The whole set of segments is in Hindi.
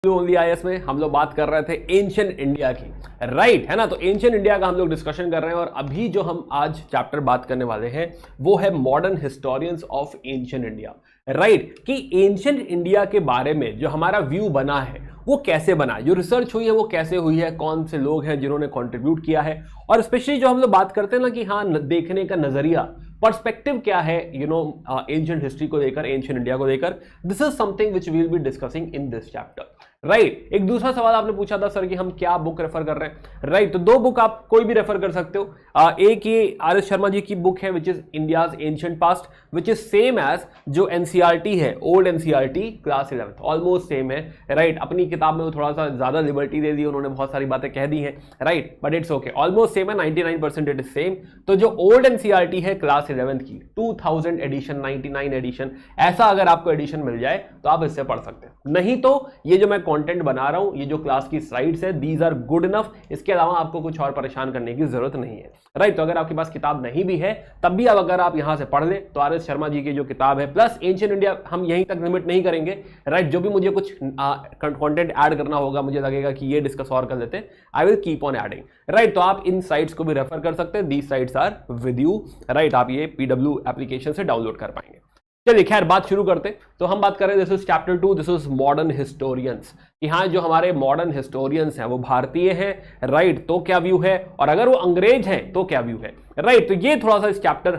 ओनली आईएएस में हम लोग बात कर रहे थे एंशिएंट इंडिया की, राइट है ना। तो एंशिएंट इंडिया का हम लोग डिस्कशन कर रहे हैं और अभी जो हम आज चैप्टर बात करने वाले हैं वो है modern historians of ancient India, right. कि एंशिएंट इंडिया के बारे में जो हमारा व्यू बना है वो कैसे बना, जो रिसर्च हुई है वो कैसे हुई है, कौन से लोग हैं जिन्होंने कंट्रीब्यूट किया है, और स्पेशली जो हम लोग बात करते हैं ना कि हाँ देखने का नजरिया, पर्सपेक्टिव क्या है एंशिएंट हिस्ट्री को लेकर, एंशिएंट इंडिया को लेकर। This is something which we will be discussing in this chapter, right. एक दूसरा सवाल आपने पूछा था सर कि हम क्या बुक रेफर कर रहे हैं, राइट। तो दो बुक आप कोई भी रेफर कर सकते हो। एक ये आर.एस. शर्मा जी की बुक है which is India's ancient past, which is same as जो एनसीईआरटी है, old NCERT class 11th, almost same है, राइट। अपनी किताब में वो थोड़ा सा ज्यादा लिबर्टी दे दी उन्होंने, बहुत सारी बातें कह दी हैं, right, but it's okay, almost same है, 99% इट इज सेम। तो जो ओल्ड एनसीईआरटी है क्लास 11th की 2000 एडिशन, 99 एडिशन, ऐसा अगर आपको एडिशन मिल जाए तो आप इससे पढ़ सकते हैं। नहीं तो ये जो मैं कंटेंट बना रहा हूं, ये जो क्लास की स्लाइड्स है, दीज आर गुड इनफ। इसके अलावा आपको कुछ और परेशान करने की जरूरत नहीं है, राइट। तो अगर आपके पास किताब नहीं भी है तब भी अगर आप यहां से पढ़ ले तो आर.एस. शर्मा जी की जो किताब है प्लस एंशिएंट इंडिया, हम यहीं तक लिमिट नहीं करेंगे, राइट। जो भी मुझे कुछ कंटेंट ऐड करना होगा, मुझे लगेगा कि ये डिस्कस और कर लेते हैं, I will keep on adding, right. तो आप इन साइट्स को भी रेफर कर सकते हैं, these sites are with you, right. आप ये PW एप्लीकेशन से डाउनलोड कर पाएंगे। चलिए खैर बात शुरू करते। तो हम बात कर रहे हैं, this is chapter 2, this is modern historians, कि हाँ जो हमारे मॉडर्न हिस्टोरियंस हैं वो भारतीय हैं, राइट, तो क्या व्यू है, और अगर वो अंग्रेज हैं तो क्या व्यू है, राइट। तो ये थोड़ा सा इस चैप्टर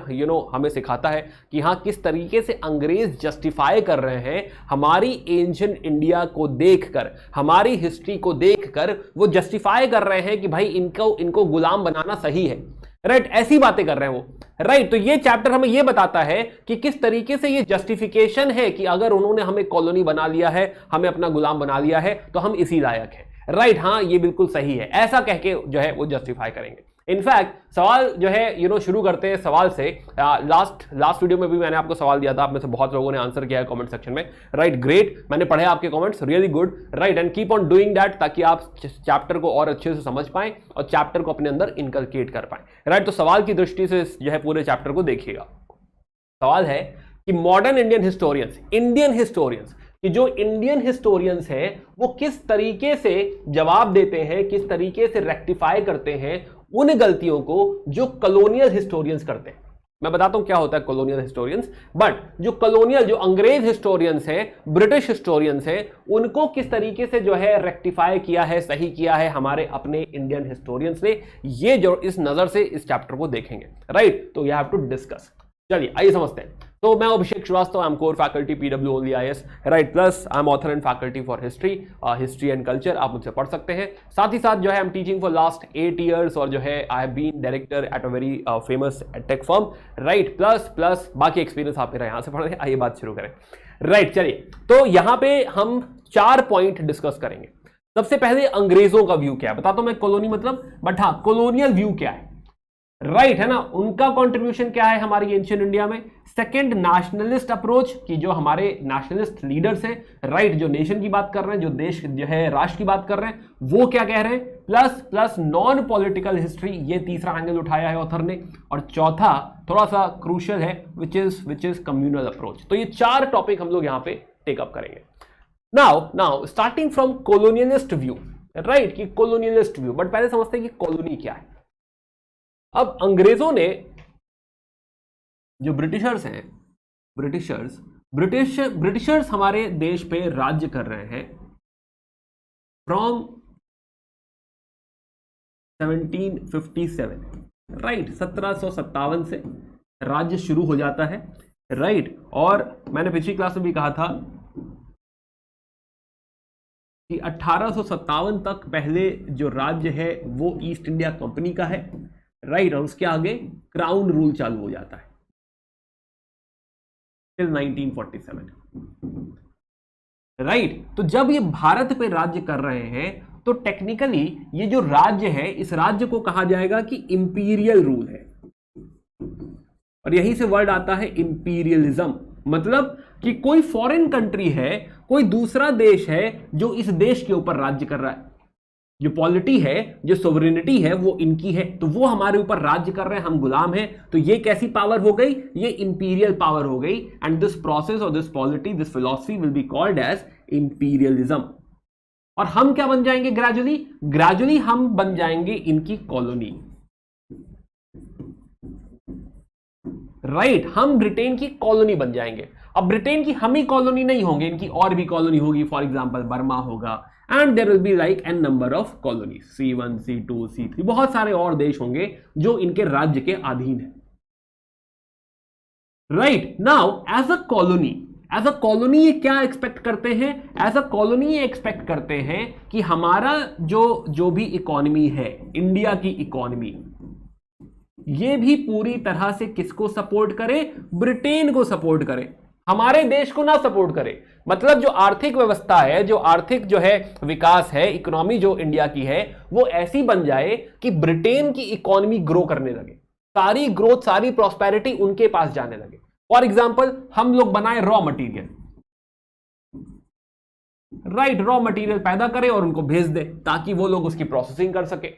हमें सिखाता है कि हाँ किस तरीके से अंग्रेज जस्टिफाई कर रहे हैं हमारी एंशिएंट इंडिया को देखकर, हमारी हिस्ट्री को देखकर वो जस्टिफाई कर रहे हैं कि भाई इनको गुलाम बनाना सही है, राइट, ऐसी बातें कर रहे हैं वो, राइट। तो ये चैप्टर हमें ये बताता है कि किस तरीके से ये जस्टिफिकेशन है कि अगर उन्होंने हमें कॉलोनी बना लिया है, हमें अपना गुलाम बना लिया है, तो हम इसी लायक हैं, राइट। हाँ ये बिल्कुल सही है, ऐसा कह के जो है वो जस्टिफाई करेंगे। इनफैक्ट सवाल जो है शुरू करते हैं सवाल से। लास्ट वीडियो में भी मैंने आपको सवाल दिया था, आप में से बहुत लोगों ने आंसर किया है कमेंट सेक्शन में, राइट, ग्रेट। मैंने पढ़े आपके comments, really good, right, and keep on doing that, ताकि आप चैप्टर को और अच्छे से समझ पाएं और चैप्टर को अपने अंदर इनकलकेट कर पाएं, राइट। तो सवाल की दृष्टि से जो है पूरे चैप्टर को देखिएगा। सवाल है कि मॉडर्न इंडियन हिस्टोरियंस कि जो इंडियन हिस्टोरियंस हैं वो किस तरीके से जवाब देते हैं, किस तरीके से रेक्टिफाई करते हैं उन गलतियों को जो कॉलोनियल हिस्टोरियंस करते हैं। मैं बताता हूं क्या होता है कॉलोनियल हिस्टोरियंस, बट जो अंग्रेज हिस्टोरियंस हैं, ब्रिटिश हिस्टोरियंस हैं, उनको किस तरीके से जो है रेक्टिफाई किया है, सही किया है हमारे अपने इंडियन हिस्टोरियंस ने, ये जो इस नजर से इस चैप्टर को देखेंगे, राइट। तो यू हैव टू डिस्कस। चलिए आइए समझते हैं। तो मैं Abhishek Srivastava, I am core faculty PW only IAS, right, plus I am author and faculty for history and culture, आप मुझसे पढ़ सकते हैं। साथ ही साथ जो है I am teaching for last 8 years, और जो है I have been director at a very famous tech firm, right, plus बाकी एक्सपीरियंस आप मेरा यहां से पढ़ रहे हैं। आइए बात शुरू करें, राइट। चलिए तो यहां पे हम 4 पॉइंट डिस्कस करेंगे। सबसे पहले अंग्रेजों का व्यू क्या है, बताता हूं मैं कॉलोनी मतलब, बट हाँ कॉलोनियल व्यू क्या है, राइट, है ना, उनका कंट्रीब्यूशन क्या है हमारी एंशिएंट इंडिया में। सेकंड, नेशनलिस्ट अप्रोच, कि जो हमारे नेशनलिस्ट लीडर्स हैं, राइट, जो नेशन की बात कर रहे हैं, जो देश जो है राष्ट्र की बात कर रहे हैं, वो क्या कह रहे हैं। प्लस नॉन पॉलिटिकल हिस्ट्री, ये तीसरा एंगल उठाया है ऑथर ने। और चौथा थोड़ा सा क्रूशियल है, विच इज कम्युनल अप्रोच। तो ये 4 टॉपिक हम लोग यहां पे टेकअप करेंगे। Now starting from colonialist view, right, कि कॉलोनियलिस्ट व्यू, बट पहले समझते हैं कि कॉलोनी क्या है। अब अंग्रेजों ने, जो ब्रिटिशर्स हैं, ब्रिटिशर्स हमारे देश पे राज्य कर रहे हैं फ्रॉम 1757, राइट, 1757 से राज्य शुरू हो जाता है, राइट। और मैंने पिछली क्लास में भी कहा था कि 1857 तक पहले जो राज्य है वो ईस्ट इंडिया कंपनी का है, राइट, और उसके आगे क्राउन रूल चालू हो जाता है टिल 1947, राइट। तो जब ये भारत पे राज्य कर रहे हैं तो टेक्निकली ये जो राज्य है, इस राज्य को कहा जाएगा कि इंपीरियल रूल है, और यहीं से वर्ड आता है इंपीरियलिज्म, मतलब कि कोई फॉरेन कंट्री है, कोई दूसरा देश है जो इस देश के ऊपर राज्य कर रहा है, जो पॉलिटी है, जो सोवरेनिटी है वो इनकी है, तो वो हमारे ऊपर राज्य कर रहे हैं, हम गुलाम हैं। तो ये कैसी पावर हो गई, ये इंपीरियल पावर हो गई, एंड दिस प्रोसेस और this polity, this philosophy will be called as imperialism, और हम क्या बन जाएंगे ग्रेजुअली, ग्रेजुअली हम बन जाएंगे इनकी कॉलोनी। राइट, हम ब्रिटेन की कॉलोनी बन जाएंगे। अब ब्रिटेन की हम ही कॉलोनी नहीं होंगे, इनकी और भी कॉलोनी होगी, फॉर एग्जांपल बर्मा होगा, and there will be like an number of colony, C1 C2 C3, बहुत सारे और देश होंगे जो इनके राज्य के अधीन है। Right, now as a colony ये क्या एक्सपेक्ट करते हैं, एज अ कॉलोनी ये एक्सपेक्ट करते हैं कि हमारा जो भी इकोनॉमी है, इंडिया की इकोनॉमी, ये भी पूरी तरह से किसको सपोर्ट करे, ब्रिटेन को सपोर्ट करे, हमारे देश को ना सपोर्ट करे। मतलब जो आर्थिक व्यवस्था है, जो आर्थिक जो है विकास है, इकोनॉमी जो इंडिया की है, वो ऐसी बन जाए कि ब्रिटेन की इकोनॉमी ग्रो करने लगे, सारी ग्रोथ सारी प्रॉस्पेरिटी उनके पास जाने लगे। फॉर एग्जाम्पल हम लोग बनाए raw material, right, raw material पैदा करें और उनको भेज दे ताकि वो लोग उसकी प्रोसेसिंग कर सके।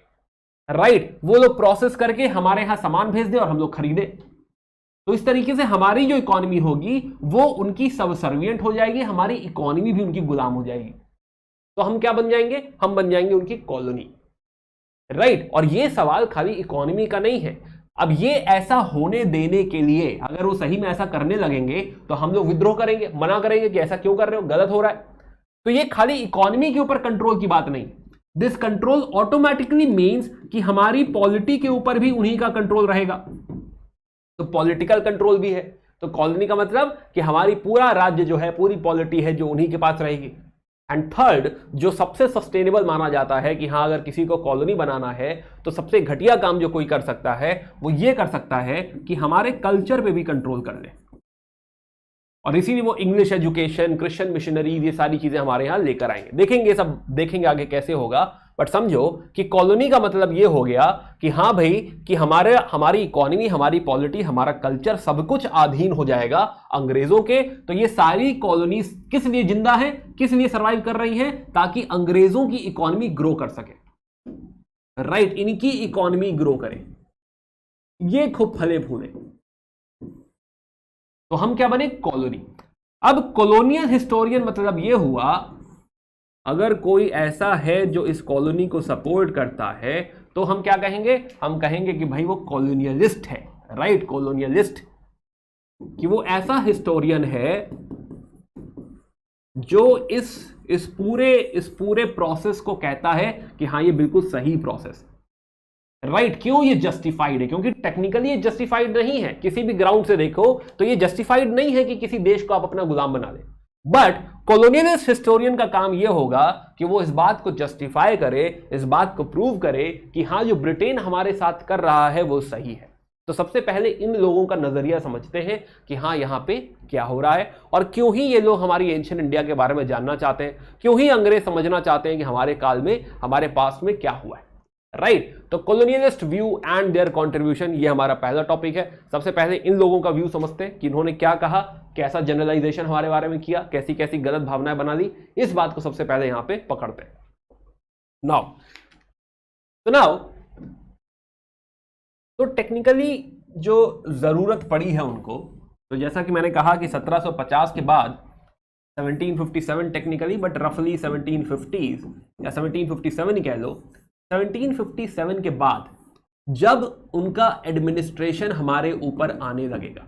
राइट, वो लोग प्रोसेस करके हमारे यहां सामान भेज दे और हम लोग खरीदे। तो इस तरीके से हमारी जो इकोनॉमी होगी वो उनकी सबसर्विएंट हो जाएगी, हमारी इकोनॉमी भी उनकी गुलाम हो जाएगी। तो हम क्या बन जाएंगे, हम बन जाएंगे उनकी कॉलोनी। राइट, और ये सवाल खाली इकोनॉमी का नहीं है। अब ये ऐसा होने देने के लिए अगर वो सही में ऐसा करने लगेंगे तो हम लोग विद्रोह करेंगे, मना करेंगे कि ऐसा क्यों कर रहे हो, गलत हो रहा है। तो ये खाली इकोनॉमी के ऊपर कंट्रोल की बात नहीं, दिस कंट्रोल ऑटोमेटिकली मीन्स कि हमारी पॉलिटी के ऊपर भी उन्हीं का कंट्रोल रहेगा। तो पॉलिटिकल कंट्रोल भी है। तो कॉलोनी का मतलब कि हमारी पूरा राज्य जो है, पूरी पॉलिटी है जो उन्हीं के पास रहेगी। एंड थर्ड, जो सबसे सस्टेनेबल माना जाता है कि हां अगर किसी को कॉलोनी बनाना है तो सबसे घटिया काम जो कोई कर सकता है वो ये कर सकता है कि हमारे कल्चर पे भी कंट्रोल कर ले। और इसीलिए वो इंग्लिश एजुकेशन, क्रिश्चियन मिशनरीज, ये सारी चीजें हमारे यहां लेकर आएंगे। देखेंगे, सब देखेंगे आगे कैसे होगा। बट समझो कि कॉलोनी का मतलब ये हो गया कि हां भाई कि हमारी इकोनॉमी, हमारी पॉलिटी, हमारा कल्चर सब कुछ अधीन हो जाएगा अंग्रेजों के। तो ये सारी कॉलोनीज किस लिए जिंदा है, किस लिए सर्वाइव कर रही हैं, ताकि अंग्रेजों की इकोनॉमी ग्रो कर सके। राइट, इनकी इकोनॉमी ग्रो करे, ये खूब फले फूले। तो हम क्या बने, कॉलोनी। अब कॉलोनियल हिस्टोरियन मतलब ये हुआ, अगर कोई ऐसा है जो इस कॉलोनी को सपोर्ट करता है तो हम क्या कहेंगे, हम कहेंगे कि भाई वो कॉलोनियलिस्ट है। राइट, कॉलोनियलिस्ट, कि वो ऐसा हिस्टोरियन है जो इस पूरे प्रोसेस को कहता है कि हाँ ये बिल्कुल सही प्रोसेस। राइट, क्यों ये जस्टिफाइड है, क्योंकि टेक्निकली ये जस्टिफाइड नहीं है। किसी भी ग्राउंड से देखो तो ये जस्टिफाइड नहीं है कि किसी देश को आप अपना गुलाम बना लें। बट कॉलोनियलिस्ट हिस्टोरियन का काम यह होगा कि वो इस बात को जस्टिफाई करे, इस बात को प्रूव करे कि हाँ जो ब्रिटेन हमारे साथ कर रहा है वो सही है। तो सबसे पहले इन लोगों का नजरिया समझते हैं कि हाँ यहां पे क्या हो रहा है और क्यों ही ये लोग हमारी एंशिएंट इंडिया के बारे में जानना चाहते हैं, क्यों ही अंग्रेज समझना चाहते हैं कि हमारे काल में, हमारे पास में क्या हुआ है। राइट, तो colonialist view and there contribution, ये हमारा पहला टॉपिक है। सबसे पहले इन लोगों का व्यू समझते हैं कि इन्होंने क्या कहा, कैसा जनरलाइजेशन हमारे बारे में किया, कैसी कैसी गलत भावनाएं बना ली, इस बात को सबसे पहले यहां पे पकड़ते हैं। नाउ तो टेक्निकली जो जरूरत पड़ी है उनको, तो जैसा कि मैंने कहा कि 1750 के बाद 1757 टेक्निकली, बट रफली 1750s या 1757 ही कह लो, 1757 के बाद जब उनका एडमिनिस्ट्रेशन हमारे ऊपर आने लगेगा,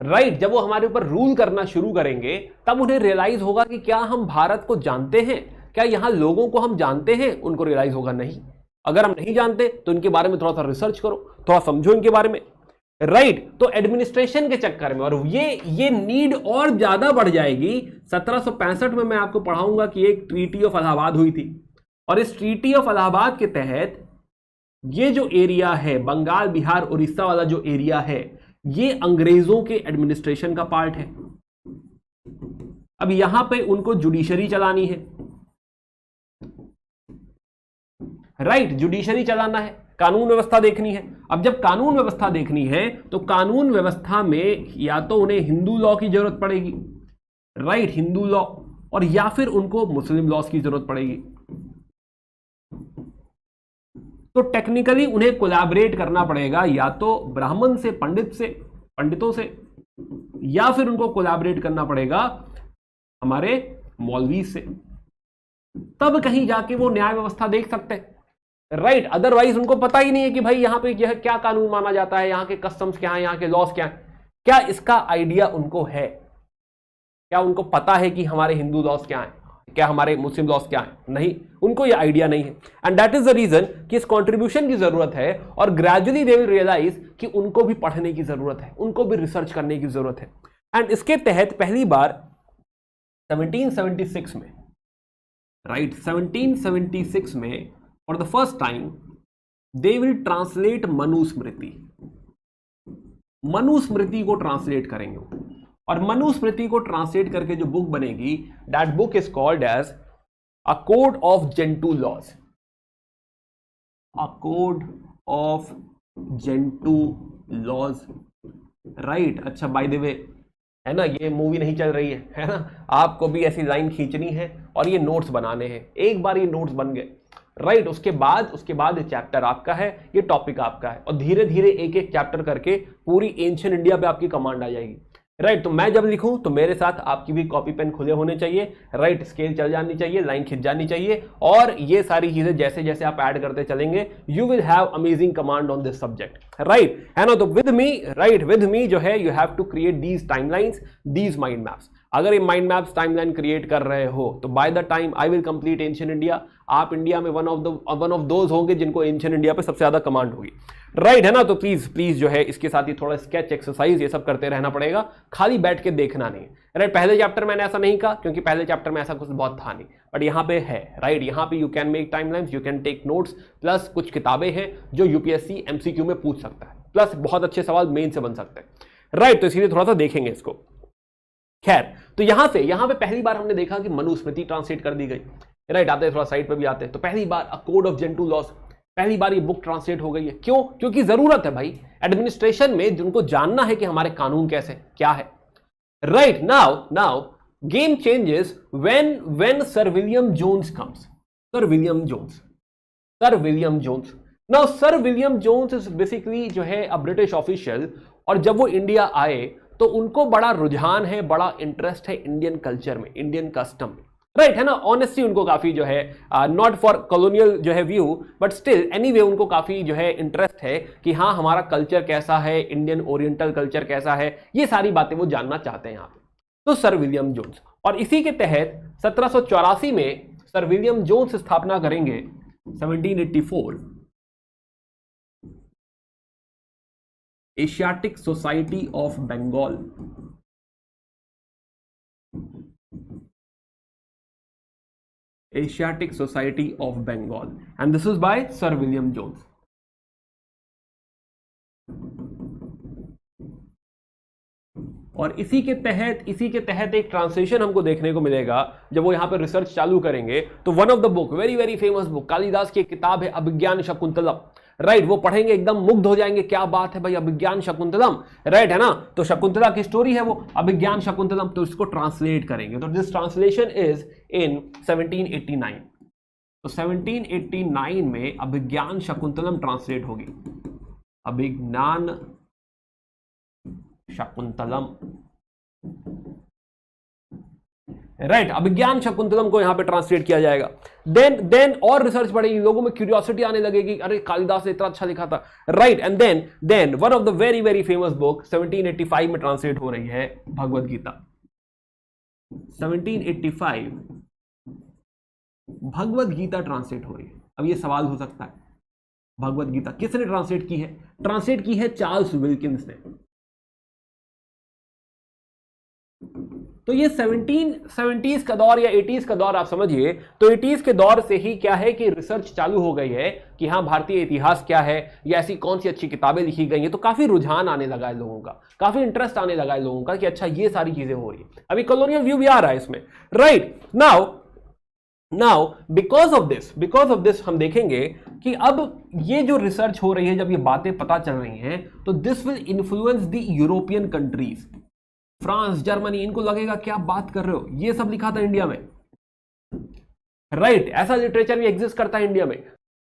राइट, जब वो हमारे ऊपर रूल करना शुरू करेंगे, तब उन्हें रियलाइज होगा कि क्या हम भारत को जानते हैं, क्या यहां लोगों को हम जानते हैं। उनको रियलाइज होगा नहीं, अगर हम नहीं जानते तो इनके बारे में थोड़ा सा रिसर्च करो, थोड़ा समझो इनके बारे में। राइट, तो एडमिनिस्ट्रेशन के चक्कर में, और ये नीड और ज्यादा बढ़ जाएगी। 1765 में मैं आपको पढ़ाऊंगा कि एक ट्रीटी ऑफ इलाहाबाद हुई थी, और इस ट्रीटी ऑफ इलाहाबाद के तहत ये जो एरिया है, बंगाल, बिहार, उड़ीसा वाला जो एरिया है, ये अंग्रेजों के एडमिनिस्ट्रेशन का पार्ट है। अब यहां पे उनको जुडिशरी चलानी है, राइट, जुडिशरी चलाना है, कानून व्यवस्था देखनी है। अब जब कानून व्यवस्था देखनी है तो कानून व्यवस्था में या तो उन्हें हिंदू लॉ की जरूरत पड़ेगी, राइट, हिंदू लॉ, और या फिर उनको मुस्लिम लॉज की जरूरत पड़ेगी। तो टेक्निकली उन्हें कोलैबोरेट करना पड़ेगा या तो ब्राह्मण से, पंडितों से, या फिर उनको कोलैबोरेट करना पड़ेगा हमारे मौलवी से। तब कहीं जाके वो न्याय व्यवस्था देख सकते हैं, राइट। अदरवाइज उनको पता ही नहीं है कि भाई यहाँ पे यह क्या कानून माना जाता है, यहाँ के कस्टम्स क्या है, यहाँ के लॉस क्या है, क्या इसका आइडिया उनको है? क्या उनको पता है कि हमारे हिंदू लॉस क्या है, क्या हमारे मुस्लिम लॉस क्या है? नहीं, उनको ये आइडिया नहीं है। And that is the reason कि इस कंट्रीब्यूशन की जरूरत है, और ग्रेजुअली दे विल रियलाइज कि उनको भी पढ़ने की जरूरत है, उनको भी रिसर्च करने की जरूरत है। एंड इसके तहत पहली बार 1776 में, राइट, 1776 में for the first time they will translate Manusmriti. Manusmriti को ट्रांसलेट करेंगे, और मनुस्मृति को ट्रांसलेट करके जो बुक बनेगी, that book is called as a code of Gentoo laws. A code of Gentoo laws, right. अच्छा, बाय द वे, है ना, ये मूवी नहीं चल रही है ना, आपको भी ऐसी लाइन खींचनी है और ये नोट्स बनाने हैं। एक बार ये नोट्स बन गए, राइट, उसके बाद ये चैप्टर आपका है, ये टॉपिक आपका है, और धीरे धीरे एक एक चैप्टर करके पूरी एंशिएंट इंडिया पे आपकी कमांड आ जाएगी, राइट। तो मैं जब लिखूं तो मेरे साथ आपकी भी कॉपी पेन खुले होने चाहिए, राइट, स्केल चल जानी चाहिए, लाइन खिंच जानी चाहिए, और ये सारी चीजें जैसे जैसे आप ऐड करते चलेंगे, you will have amazing command on this subject, right, है ना। तो with me, right, with me जो है, you have to create these timelines, these mind maps. अगर ये माइंड मैप्स टाइमलाइन क्रिएट कर रहे हो तो by the time I will complete ancient India, आप इंडिया में वन ऑफ दोज होंगे जिनको एंशिएंट इंडिया पे सबसे ज्यादा कमांड होगी, राइट, है ना। तो प्लीज जो है इसके साथ ही थोड़ा स्केच एक्सरसाइज ये सब करते रहना पड़ेगा, खाली बैठ के देखना नहीं, राइट। पहले चैप्टर मैंने ऐसा नहीं कहा क्योंकि पहले चैप्टर में ऐसा कुछ बहुत था नहीं, बट यहाँ पे है, राइट। यहाँ पे you can make timelines, you can take notes, plus कुछ किताबें हैं जो यूपीएससी एमसीक्यू में पूछ सकता है, प्लस बहुत अच्छे सवाल मेन से बन सकते हैं, राइट। तो इसीलिए थोड़ा सा देखेंगे इसको। खैर, तो यहाँ पे पहली बार हमने देखा कि मनुस्मृति ट्रांसलेट कर दी गई, राइट। आते थोड़ा साइड पे भी आते हैं, तो पहली बार a code of Gentoo laws, पहली बार ये बुक ट्रांसलेट हो गई है। क्यों? क्योंकि जरूरत है भाई, एडमिनिस्ट्रेशन में जिनको जानना है कि हमारे कानून कैसे क्या है, right. Now game changes when sir William Jones comes. Sir William Jones now sir William Jones is basically जो है अ ब्रिटिश ऑफिशियल, और जब वो इंडिया आए तो उनको बड़ा रुझान है, बड़ा इंटरेस्ट है इंडियन कल्चर में, इंडियन कस्टम में, राइट, है ना। ऑनेस्टली उनको काफी जो है, नॉट फॉर कॉलोनियल जो है व्यू, बट स्टिल एनीवे उनको काफी जो है इंटरेस्ट है कि हाँ हमारा कल्चर कैसा है, इंडियन ओरिएंटल कल्चर कैसा है, ये सारी बातें वो जानना चाहते हैं यहाँ पे। तो सर विलियम जोन्स, और इसी के तहत 1784 में सर विलियम जोन्स स्थापना करेंगे 1784 Asiatic Society of Bengal. Asiatic Society of Bengal, and this is by sir William Jones. और इसी के तहत एक ट्रांसलेशन हमको देखने को मिलेगा जब वो यहां पे रिसर्च चालू करेंगे। तो one of the book, very very famous book, Kalidas की किताब है अभिज्ञान शकुंतलम, राइट। वो पढ़ेंगे एकदम मुग्ध हो जाएंगे, क्या बात है भाई, अभिज्ञान शकुंतलम, राइट, है ना। तो शकुंतला की स्टोरी है वो, अभिज्ञान शकुंतलम, तो इसको ट्रांसलेट करेंगे। तो दिस ट्रांसलेशन इज इन 1789। तो 1789 में अभिज्ञान शकुंतलम ट्रांसलेट होगी, अभिज्ञान शकुंतलम, राइट। अभिज्ञान शकुंतलम को यहां पे ट्रांसलेट किया जाएगा। देन और रिसर्च बढ़ेगी, लोगों में क्यूरियोसिटी आने लगेगी, अरे कालिदास ने इतना अच्छा लिखा था, right. And then one of the very very famous book 1785 में ट्रांसलेट हो रही है भगवद गीता। 1785 भगवद गीता ट्रांसलेट हो रही है। अब ये सवाल हो सकता है, भगवद गीता किसने ट्रांसलेट की है? ट्रांसलेट की है चार्ल्स विल्किंस ने। तो ये 1770s का दौर या 80s का दौर आप समझिए। तो 80s के दौर से ही क्या है कि रिसर्च चालू हो गई है कि हाँ भारतीय इतिहास क्या है, या ऐसी कौन सी अच्छी किताबें लिखी गई हैं। तो काफी रुझान आने लगा है लोगों का, काफी इंटरेस्ट आने लगा है लोगों का कि अच्छा ये सारी चीजें हो रही है। अभी कॉलोनियल व्यू भी आ रहा है इसमें, right. Now because of this हम देखेंगे कि अब ये जो रिसर्च हो रही है, जब ये बातें पता चल रही हैं, तो this will influence the European countries, France, Germany, इनको लगेगा क्या बात कर रहे हो, ये सब लिखा था इंडिया में, राइट। ऐसा लिटरेचर भी एग्जिस्ट करता है इंडिया में।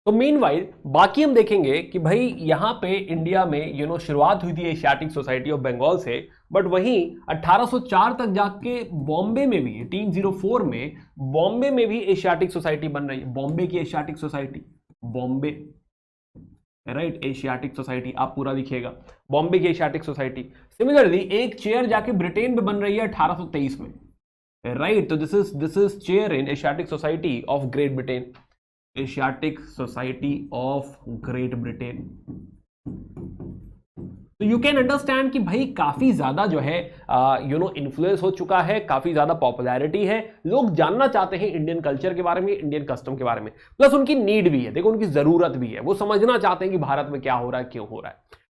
तो मीनवाइल बाकी हम देखेंगे कि भाई यहां पे इंडिया में शुरुआत हुई थी एशियाटिक सोसाइटी ऑफ बंगाल से, बट वहीं 1804 तक जाके बॉम्बे में भी 1804 में बॉम्बे में भी एशियाटिक सोसाइटी बन रही है। बॉम्बे की Asiatic society, Bombay, right, Asiatic society आप पूरा लिखिएगा, बॉम्बे की एशियाटिक सोसाइटी। सिमिलरली एक चेयर जाके ब्रिटेन में बन रही है 1823 में, राइट। तो this is chair in Asiatic Society of great Britain, Asiatic Society of great Britain. तो यू कैन अंडरस्टैंड कि भाई काफी ज्यादा जो है इन्फ्लुएंस हो चुका है, काफी ज्यादा पॉपुलैरिटी है, लोग जानना चाहते हैं इंडियन कल्चर के बारे में, इंडियन कस्टम के बारे में, प्लस उनकी नीड भी है, देखो उनकी जरूरत भी है, वो समझना चाहते हैं कि भारत में क्या हो रहा है, क्यों हो रहा है,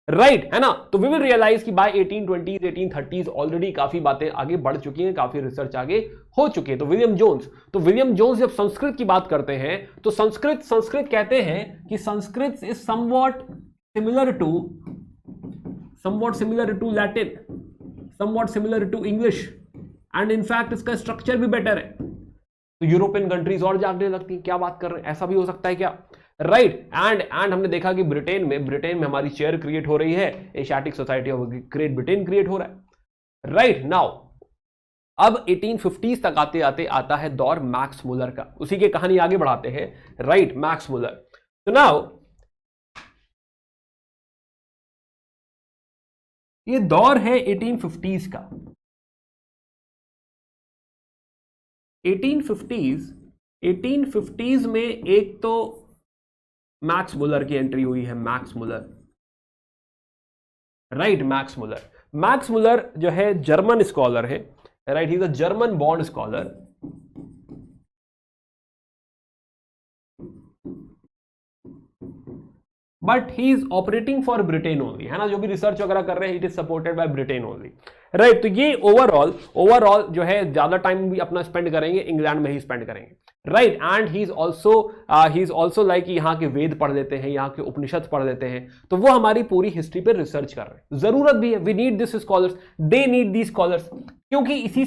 राइट, है ना। तो वी विल रियलाइज कि बाय 1820s 1830s ऑलरेडी काफी बातें आगे बढ़ चुकी हैं, काफी रिसर्च आगे हो चुकी है। तो विलियम जोन्स जब संस्कृत की बात करते हैं तो संस्कृत कहते हैं कि Sanskrit is somewhat similar to Latin, somewhat similar to English, and in fact इसका स्ट्रक्चर भी बेटर है। तो यूरोपियन कंट्रीज और जागने लगती हैं, क्या बात कर रहे हैं, ऐसा भी हो सकता है क्या, राइट। एंड हमने देखा कि ब्रिटेन में हमारी चेयर क्रिएट हो रही है, Asiatic Society of great Britain create हो रहा है, राइट। नाउ अब 1850s तक आते आते आता है दौर मैक्स मुलर का, उसी की कहानी आगे बढ़ाते हैं, राइट, मैक्स मुलर। तो नाउ ये दौर है 1850s का। 1850s में एक तो मैक्स मुलर की एंट्री हुई है, Max Muller, right, Max Muller जो है जर्मन स्कॉलर है, right, he is a German born scholar, but he is operating for Britain only, है ना, जो भी रिसर्च वगैरह कर रहे हैं it is supported by Britain only, right. तो ये ओवरऑल जो है ज्यादा टाइम भी अपना स्पेंड करेंगे इंग्लैंड में ही स्पेंड करेंगे, right. And he is also like यहाँ के वेद पढ़ लेते हैं, यहाँ के उपनिषद पढ़ लेते हैं, तो वो हमारी पूरी हिस्ट्री पे रिसर्च कर रहे हैं, जरूरत भी है, we need this scholars, they need the scholars, क्योंकि इसी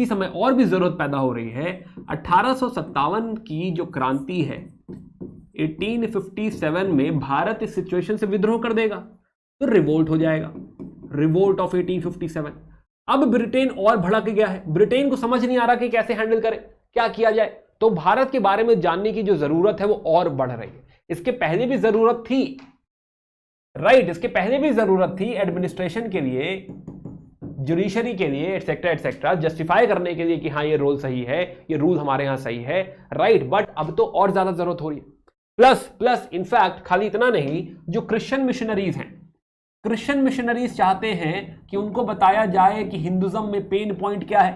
समय और भी जरूरत पैदा हो रही है। 1857 की जो क्रांति है 1857 में भारत इस सिचुएशन से विद्रोह कर देगा, तो रिवोल्ट हो जाएगा, रिवोल्ट ऑफ 1857। अब ब्रिटेन और भड़क गया है, ब्रिटेन को समझ नहीं आ रहा कि कैसे हैंडल करे, क्या किया जाए, तो भारत के बारे में जानने की जो जरूरत है वो और बढ़ रही है। इसके पहले भी जरूरत थी, राइट, इसके पहले भी जरूरत थी एडमिनिस्ट्रेशन के लिए, जुडिशरी के लिए, एटसेट्रा एटसेट्रा, जस्टिफाई करने के लिए कि हाँ ये रोल सही है, ये रूल हमारे यहां सही है, राइट। बट अब तो और ज्यादा जरूरत हो रही है, प्लस इनफैक्ट खाली इतना नहीं, जो क्रिश्चियन मिशनरीज हैं, क्रिश्चियन मिशनरीज चाहते हैं कि उनको बताया जाए कि हिंदुज्म में पेन पॉइंट क्या है।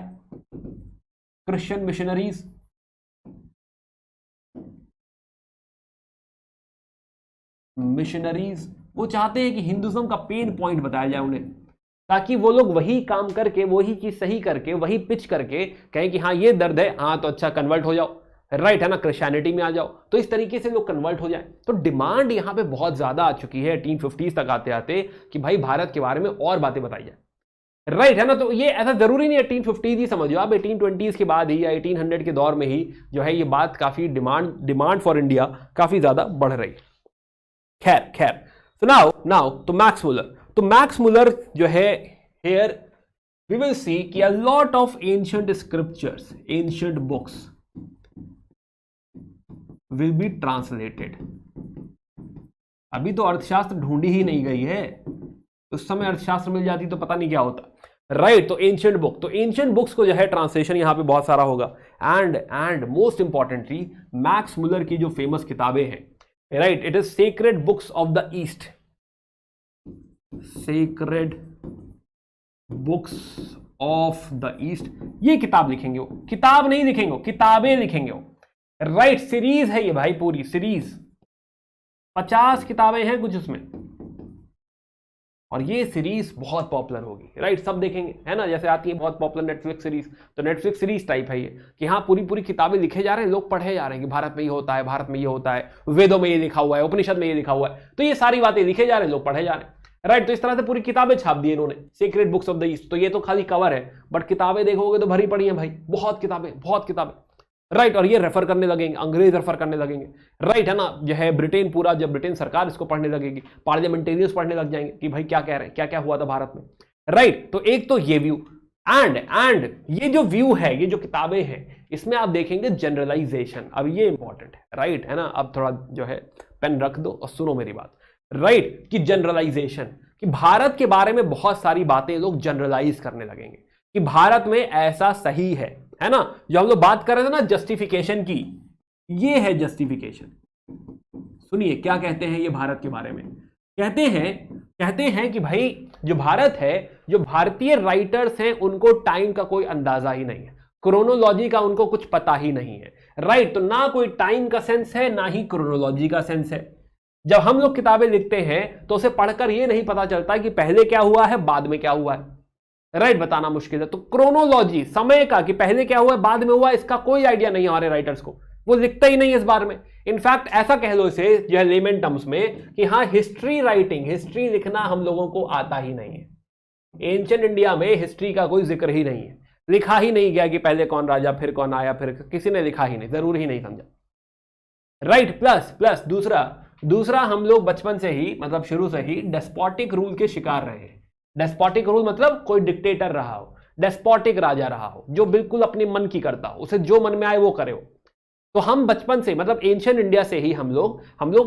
क्रिश्चियन मिशनरीज वो चाहते हैं कि हिंदुज्म का पेन पॉइंट बताया जाए उन्हें, ताकि वो लोग वही काम करके, वही चीज सही करके, वही पिच करके कहें कि हाँ ये दर्द है, हाँ तो अच्छा कन्वर्ट हो जाओ, राइट, है ना, क्रिश्चियनिटी में आ जाओ, तो इस तरीके से लोग कन्वर्ट हो जाए। तो डिमांड यहां पे बहुत ज्यादा आ चुकी है 1850s तक आते आते कि भाई भारत के बारे में और बातें बताई जाए, राइट, है ना। तो ये ऐसा जरूरी नहीं 1850s ही समझो आप, 1820s के बाद ही या 1800 के दौर में ही जो है ये बात काफी डिमांड फॉर इंडिया काफी ज्यादा बढ़ रही है। खैर तो नाउ तो मैक्स मुलर जो है हियर वी विल सी कि a lot of ancient scriptures, ancient books will be translated. अभी तो अर्थशास्त्र ढूंढी ही नहीं गई है, उस समय अर्थशास्त्र मिल जाती तो पता नहीं क्या होता, राइट। तो एंशिएंट बुक्स को जो है ट्रांसलेशन यहां पे बहुत सारा होगा। And most importantly Max Muller की जो फेमस किताबें हैं, right, it is sacred books of the east, sacred books of the east, ये किताब लिखेंगे वो, किताब नहीं लिखेंगे वो, किताबें लिखेंगे वो, राइट। सीरीज है ये भाई, पूरी सीरीज, 50 किताबें हैं कुछ उसमें, और ये सीरीज बहुत पॉपुलर होगी, राइट, सब देखेंगे, है ना, जैसे आती है बहुत पॉपुलर नेटफ्लिक्स सीरीज, तो नेटफ्लिक्स सीरीज टाइप है ये, कि हाँ पूरी किताबें लिखे जा रहे हैं, लोग पढ़े जा रहे हैं कि भारत में ये होता है, भारत में ये होता है, वेदों में ये लिखा हुआ है, उपनिषद में ये लिखा हुआ है, तो ये सारी बातें लिखे जा रहे हैं, लोग पढ़े जा रहे हैं, राइट। तो इस तरह से पूरी किताबें छाप दी इन्होंने, secret books of the east. तो ये तो खाली कवर है, बट किताबें देखोगे तो भरी पड़ी है भाई, बहुत किताबें। राइट, और ये रेफर करने लगेंगे, अंग्रेज रेफर करने लगेंगे, राइट है ना, जो है ब्रिटेन पूरा, जब ब्रिटेन सरकार इसको पढ़ने लगेगी, पार्लियामेंटेरियंस पढ़ने लग जाएंगे कि भाई क्या कह रहे हैं, क्या क्या हुआ था भारत में, राइट। तो एक तो ये व्यू, एंड ये जो व्यू है, ये जो किताबें हैं, इसमें आप देखेंगे जनरलाइजेशन। अब ये इंपॉर्टेंट है, राइट है ना। अब थोड़ा जो है पेन रख दो और सुनो मेरी बात, राइट, कि जनरलाइजेशन, कि भारत के बारे में बहुत सारी बातें लोग जनरलाइज करने लगेंगे कि भारत में ऐसा सही है ना। जो हम लोग बात कर रहे थे ना जस्टिफिकेशन की, ये है जस्टिफिकेशन। सुनिए क्या कहते हैं ये भारत के बारे में। कहते हैं कि भाई जो भारत है, जो भारतीय राइटर्स हैं, उनको टाइम का कोई अंदाजा ही नहीं है, क्रोनोलॉजी का उनको कुछ पता ही नहीं है, राइट। तो ना कोई टाइम का सेंस है, ना ही क्रोनोलॉजी का सेंस है। जब हम लोग किताबें लिखते हैं तो उसे पढ़कर यह नहीं पता चलता कि पहले क्या हुआ है, बाद में क्या हुआ है, राइट, बताना मुश्किल है। तो क्रोनोलॉजी, समय का, कि पहले क्या हुआ है, बाद में हुआ, इसका कोई आइडिया नहीं है हमारे राइटर्स को, वो लिखता ही नहीं है इस बारे में। इनफैक्ट ऐसा कह लो इसे जो है लेमन टर्म्स में कि हाँ, हिस्ट्री राइटिंग, हिस्ट्री लिखना हम लोगों को आता ही नहीं है। एंशिएंट इंडिया में हिस्ट्री का कोई जिक्र ही नहीं है, लिखा ही नहीं गया कि पहले कौन राजा, फिर कौन आया, फिर किसी ने लिखा ही नहीं, जरूर ही नहीं समझा, राइट। प्लस दूसरा हम लोग बचपन से ही, मतलब शुरू से ही डेस्पोटिक रूल के शिकार रहे हैं। डेस्पोटिक रूल मतलब कोई डिक्टेटर रहा हो, डेस्पोटिक राजा रहा हो, जो बिल्कुल अपने मन की करता हो, उसे जो मन में आए वो करे हो। तो हम बचपन से, मतलब एंशिएंट इंडिया से ही हम लोग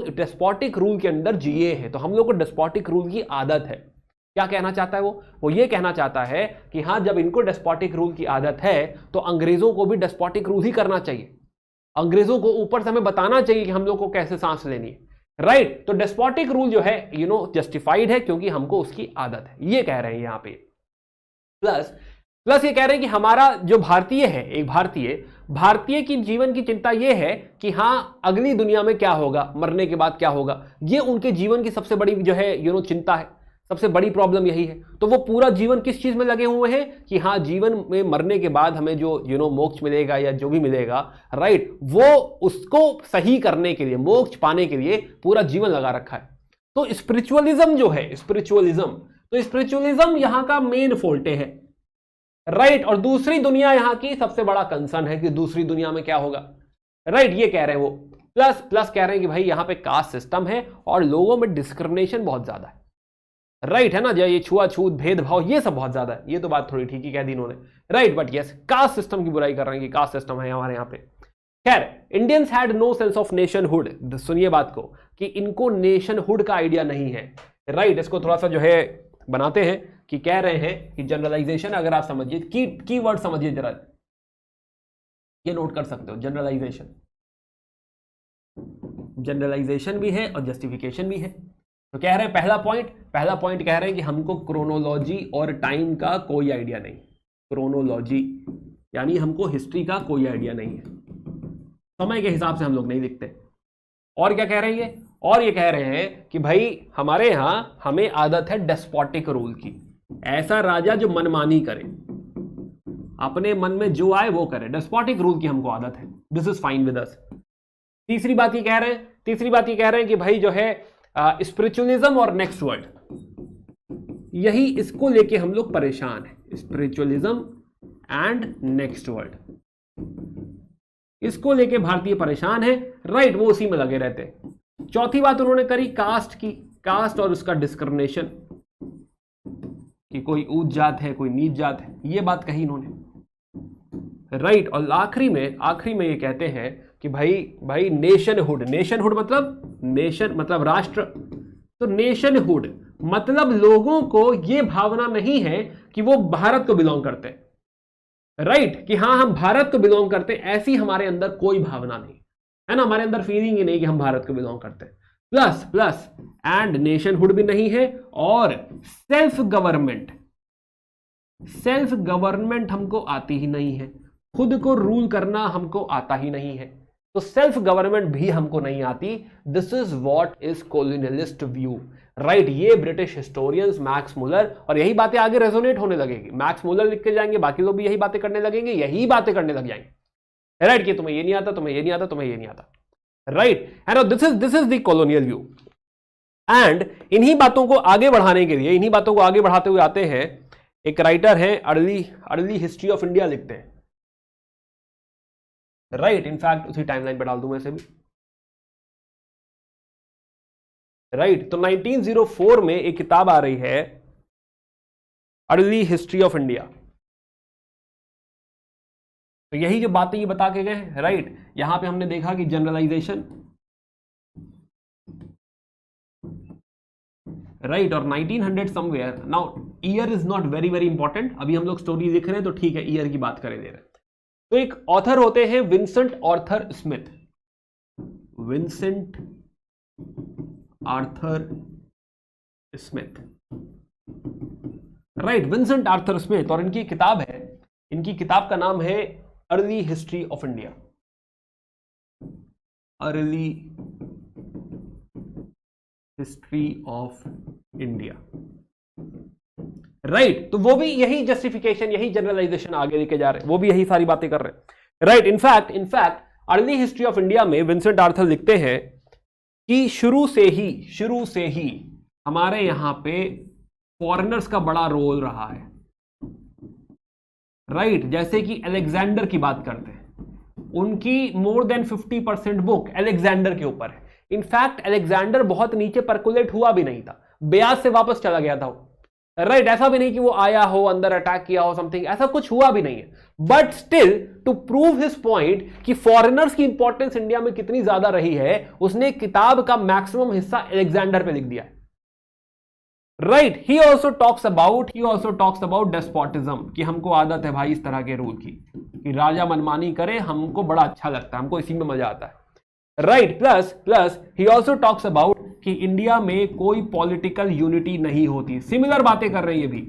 डेस्पोटिक रूल के अंदर जिए हैं। तो हम लोग को डेस्पोटिक रूल की आदत है। क्या कहना चाहता है वो ये कहना चाहता है कि हाँ, जब इनको डेस्पोटिक रूल की आदत है तो अंग्रेजों को भी डेस्पोटिक रूल ही करना चाहिए। अंग्रेजों को ऊपर से हमें बताना चाहिए कि हम लोग को कैसे सांस लेनी है, राइट। तो डेस्पोटिक रूल जो है जस्टिफाइड है क्योंकि हमको उसकी आदत है, ये कह रहे हैं यहां पे। प्लस ये कह रहे हैं कि हमारा जो भारतीय है, एक भारतीय की जीवन की चिंता ये है कि हाँ, अगली दुनिया में क्या होगा, मरने के बाद क्या होगा, ये उनके जीवन की सबसे बड़ी जो है चिंता है, सबसे बड़ी प्रॉब्लम यही है। तो वो पूरा जीवन किस चीज में लगे हुए हैं कि हाँ, जीवन में मरने के बाद हमें जो मोक्ष मिलेगा या जो भी मिलेगा, राइट, वो उसको सही करने के लिए, मोक्ष पाने के लिए पूरा जीवन लगा रखा है। तो स्पिरिचुअलिज्म जो है, स्पिरिचुअलिज्म यहां का मेन फोल्टे है, राइट। और दूसरी दुनिया यहां की सबसे बड़ा कंसर्न है कि दूसरी दुनिया में क्या होगा, राइट, ये कह रहे हैं वो। प्लस कह रहे हैं कि भाई यहां पे कास्ट सिस्टम है और लोगों में डिस्क्रिमिनेशन बहुत ज्यादा है, राइट है ना, जो ये छुआछूत, भेदभाव, ये सब बहुत ज्यादा है। ये तो बात थोड़ी ठीक ही कह दी इन्होंने, right. But yes, caste system की बुराई कर रहे हैं कि कास्ट सिस्टम है हमारे यहाँ पे। खैर, Indians had no sense of nationhood. सुनिए बात को, कि इनको नेशनहुड का आइडिया नहीं है, राइट। इसको थोड़ा सा जो है बनाते हैं कि कह रहे हैं कि जनरलाइजेशन, अगर आप समझिए, की वर्ड समझिए जरा, ये नोट कर सकते हो, जनरलाइजेशन भी है और जस्टिफिकेशन भी है। तो कह रहे हैं पहला पॉइंट कह रहे हैं कि हमको क्रोनोलॉजी और टाइम का कोई आइडिया नहीं। क्रोनोलॉजी यानी हमको हिस्ट्री का कोई आइडिया नहीं है, समय के हिसाब से हम लोग नहीं लिखते। और क्या कह रहे हैं ये? और ये कह रहे हैं कि भाई हमारे यहां हमें आदत है डेस्पोटिक रूल की, ऐसा राजा जो मनमानी करे, अपने मन में जो आए वो करे, डेस्पोटिक रूल की हमको आदत है। This is fine with us. तीसरी बात ये कह रहे हैं कि भाई जो है स्पिरिचुअलिज्म और नेक्स्ट वर्ल्ड, यही इसको लेके हम लोग परेशान हैं। स्पिरिचुअलिज्म एंड नेक्स्ट वर्ल्ड, इसको लेके भारतीय परेशान है, राइट, वो उसी में लगे रहते हैं। चौथी बात उन्होंने करी कास्ट की, कास्ट और उसका डिस्क्रिमिनेशन, कि कोई ऊंच जात है, कोई नीच जात है, ये बात कही इन्होंने, राइट। और आखिरी में ये कहते हैं कि भाई नेशनहुड मतलब नेशन मतलब राष्ट्र, तो नेशनहुड मतलब लोगों को ये भावना नहीं है कि वो भारत को बिलोंग करते हैं, राइट, कि हाँ हम भारत को बिलोंग करते हैं, ऐसी हमारे अंदर कोई भावना नहीं है ना, हमारे अंदर फीलिंग ही नहीं कि हम भारत को बिलोंग करते हैं। प्लस एंड नेशनहुड भी नहीं है, और सेल्फ गवर्नमेंट हमको आती ही नहीं है, खुद को रूल करना हमको आता ही नहीं है, तो सेल्फ गवर्नमेंट भी हमको नहीं आती। This is what is colonialist view, right. ये ब्रिटिश हिस्टोरियंस मैक्स मुलर, और यही बातें आगे रेजोनेट होने लगेगी, मैक्स मुलर लिख के जाएंगे, बाकी लोग भी यही बातें करने लगेंगे, यही बातें करने लग जाएंगे, राइट, कि तुम्हें ये नहीं आता, तुम्हें ये नहीं आता, तुम्हें ये नहीं आता, right. And this is the colonial view. And इन्हीं बातों को आगे बढ़ाने के लिए, इन्हीं बातों को आगे बढ़ाते हुए आते हैं, एक राइटर है, अर्ली हिस्ट्री ऑफ इंडिया लिखते हैं, राइट, इनफैक्ट उसी टाइमलाइन पे डाल दूं मैं इसे भी। राइट, तो 1904 में एक किताब आ रही है, अर्ली हिस्ट्री ऑफ इंडिया। तो यही जो बातें ये बता के गए, राइट, यहां पे हमने देखा कि जनरलाइजेशन, राइट, और 1900 somewhere. Now year is not very very important, अभी हम लोग स्टोरी लिख रहे हैं तो ठीक है, ईयर की बात करें दे रहे हैं। तो एक ऑथर होते हैं Vincent Arthur Smith, Vincent Arthur Smith, right, Vincent Arthur Smith, और इनकी किताब है, इनकी किताब का नाम है early history of India, early history of India. Right, तो वो भी यही जस्टिफिकेशन, यही जनरलाइजेशन आगे लेके जा रहे हैं, वो भी यही सारी बातें कर रहे हैं। Right, in fact early history of India में विंसेंट आर्थर लिखते हैं कि शुरू से ही हमारे यहां पे फॉरेनर्स का बड़ा रोल रहा है। राइट, जैसे कि अलेक्जेंडर की बात करते हैं, उनकी मोर देन 50% बुक अलेक्जेंडर के ऊपर है। इनफैक्ट अलेक्जेंडर बहुत नीचे परकुलेट हुआ भी नहीं था, ब्याज से वापस चला गया था। राइट, ऐसा भी नहीं कि वो आया हो, अंदर अटैक किया हो, समथिंग, ऐसा कुछ हुआ भी नहीं है। But still to prove his point कि फॉरेनर्स की इंपॉर्टेंस इंडिया में कितनी ज्यादा रही है, उसने किताब का मैक्सिमम हिस्सा अलेक्जेंडर पे लिख दिया है। Right, he also talks about despotism, कि हमको आदत है भाई इस तरह के रूल की, कि राजा मनमानी करे, हमको बड़ा अच्छा लगता है, हमको इसी में मजा आता है। Right, plus he also talks about कि इंडिया में कोई पॉलिटिकल यूनिटी नहीं होती। सिमिलर बातें कर रहे हैं ये भी।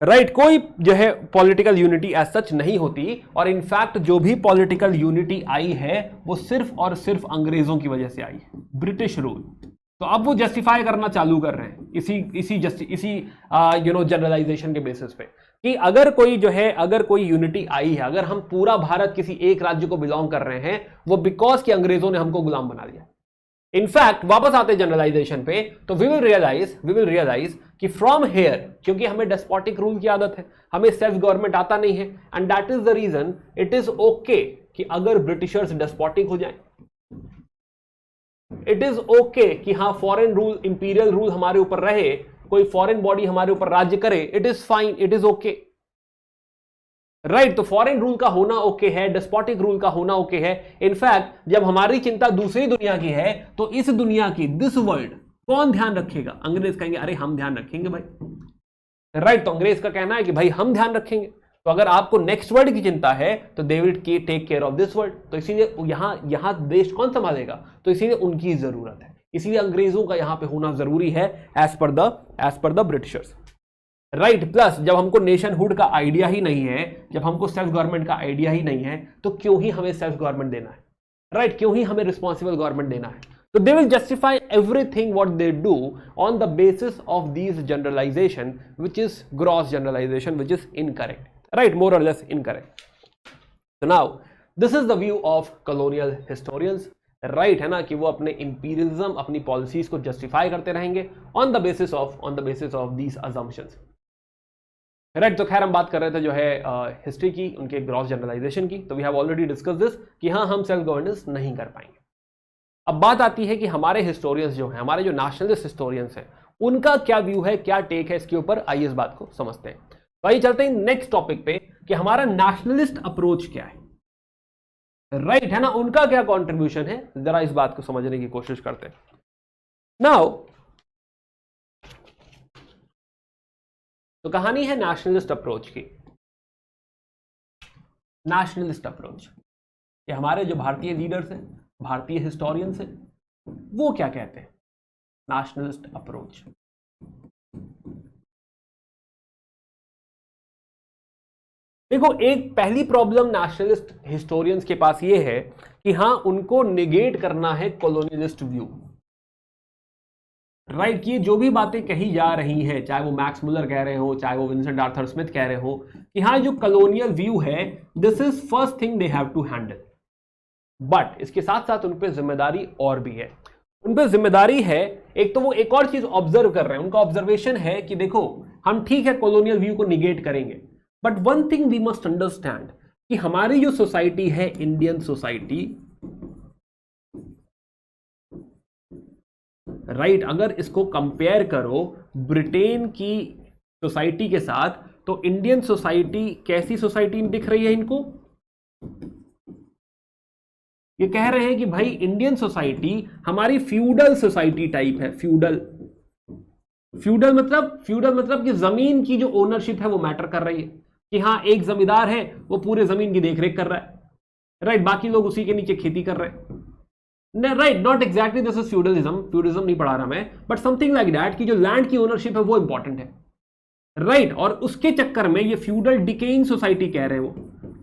राइट, कोई जो है पॉलिटिकल यूनिटी एज सच नहीं होती, और इनफैक्ट जो भी पॉलिटिकल यूनिटी आई है वो सिर्फ और सिर्फ अंग्रेजों की वजह से आई है, ब्रिटिश रूल। तो अब वो जस्टिफाई करना चालू कर रहे हैं इसी जनरलाइजेशन के बेसिस पे, कि अगर कोई यूनिटी आई है, अगर हम पूरा भारत किसी एक राज्य को बिलोंग कर रहे हैं, वो बिकॉज कि अंग्रेजों ने हमको गुलाम बना लिया। इनफैक्ट वापस आते जनरलाइजेशन पे, तो वी विल रियलाइज कि फ्रॉम हेयर, क्योंकि हमें डेस्पोटिक रूल की आदत है, हमें सेल्फ गवर्नमेंट आता नहीं है, and that is the reason it is okay कि अगर ब्रिटिशर्स डेस्पोटिक हो जाएं, इट इज ओके कि हाँ फॉरेन रूल, इंपीरियल रूल हमारे ऊपर रहे, कोई फॉरेन बॉडी हमारे ऊपर राज्य करे, it is fine, it is okay. Right, तो फॉरेन रूल का होना ओके है, डेस्पोटिक रूल का होना ओके है। इनफैक्ट जब हमारी चिंता दूसरी दुनिया की है, तो इस दुनिया की, दिस वर्ल्ड, कौन ध्यान रखेगा? अंग्रेज कहेंगे अरे हम ध्यान रखेंगे भाई। राइट, तो अंग्रेज का कहना है कि भाई हम ध्यान रखेंगे। तो अगर आपको नेक्स्ट वर्ल्ड की चिंता है तो they will take care of this world. तो इसीलिए यहां देश कौन संभालेगा? तो इसीलिए उनकी जरूरत है, इसीलिए अंग्रेजों का यहां पे होना जरूरी है as per the Britishers. Right, plus जब हमको नेशनहुड का आइडिया ही नहीं है, जब हमको सेल्फ गवर्नमेंट का आइडिया ही नहीं है, तो क्यों ही हमें सेल्फ गवर्नमेंट देना है? राइट, क्यों ही हमें रिस्पॉन्सिबल गवर्नमेंट देना है? तो they will justify everything what they do on the basis of these generalization, which is gross generalization, which is incorrect. Right, more or less incorrect. So now this is the view of colonial historians, right, है ना, कि वो अपने इंपीरियलिज्म, अपनी पॉलिसीज को जस्टिफाई करते रहेंगे on the basis of these assumptions. Right, तो खैर हम बात कर रहे थे जो है हिस्ट्री की, उनके ग्रॉस जनरलाइजेशन की। तो we have already discuss this कि हाँ हम सेल्फ गवर्नेंस नहीं कर पाएंगे। अब बात आती है कि हमारे हिस्टोरियंस जो हैं, हमारे जो नेशनलिस्ट हिस्टोरियंस हैं, उनका क्या व्यू है, क्या टेक है इसके ऊपर। आइए इस बात को समझते हैं। तो आइए चलते हैं नेक्स्ट टॉपिक पे कि हमारा नेशनलिस्ट अप्रोच क्या है। राइट, है ना, उनका क्या कॉन्ट्रीब्यूशन है, जरा इस बात को समझने की कोशिश करते हैं। नाउ तो कहानी है नेशनलिस्ट अप्रोच की। नेशनलिस्ट अप्रोच, ये हमारे जो भारतीय लीडर्स हैं, भारतीय हिस्टोरियंस हैं, वो क्या कहते हैं नेशनलिस्ट अप्रोच। देखो, एक पहली प्रॉब्लम नेशनलिस्ट हिस्टोरियंस के पास ये है कि हाँ उनको निगेट करना है कॉलोनियलिस्ट व्यू। राइट, ये जो भी बातें कही जा रही हैं, चाहे वो मैक्स मुलर कह रहे हो, चाहे वो विंसेंट आर्थर स्मिथ कह रहे हो, कि हाँ जो कॉलोनियल व्यू है, this is first thing they have to handle. But इसके साथ साथ उन पर जिम्मेदारी और भी है। उन पर जिम्मेदारी है, एक तो वो एक और चीज ऑब्जर्व कर रहे हैं, उनका ऑब्जर्वेशन है कि देखो हम ठीक है कॉलोनियल व्यू को निगेट करेंगे, but one thing we must understand कि हमारी जो सोसाइटी है, इंडियन सोसाइटी, राइट, अगर इसको कंपेयर करो ब्रिटेन की सोसाइटी के साथ, तो इंडियन सोसाइटी कैसी सोसाइटी दिख रही है इनको? ये कह रहे हैं कि भाई इंडियन सोसाइटी हमारी फ्यूडल सोसाइटी टाइप है। फ्यूडल मतलब कि जमीन की जो ओनरशिप है वो मैटर कर रही है, कि हाँ एक जमींदार है वो पूरे जमीन की देखरेख कर रहा है, राइट, बाकी लोग उसी के नीचे खेती कर रहे हैं, right. Not exactly this is feudalism नहीं पढ़ा रहा मैं, बट समथिंग लाइक दैट, कि जो लैंड की ओनरशिप है वो इंपॉर्टेंट है, राइट। और उसके चक्कर में ये फ्यूडल डिकेइंग सोसाइटी कह रहे हो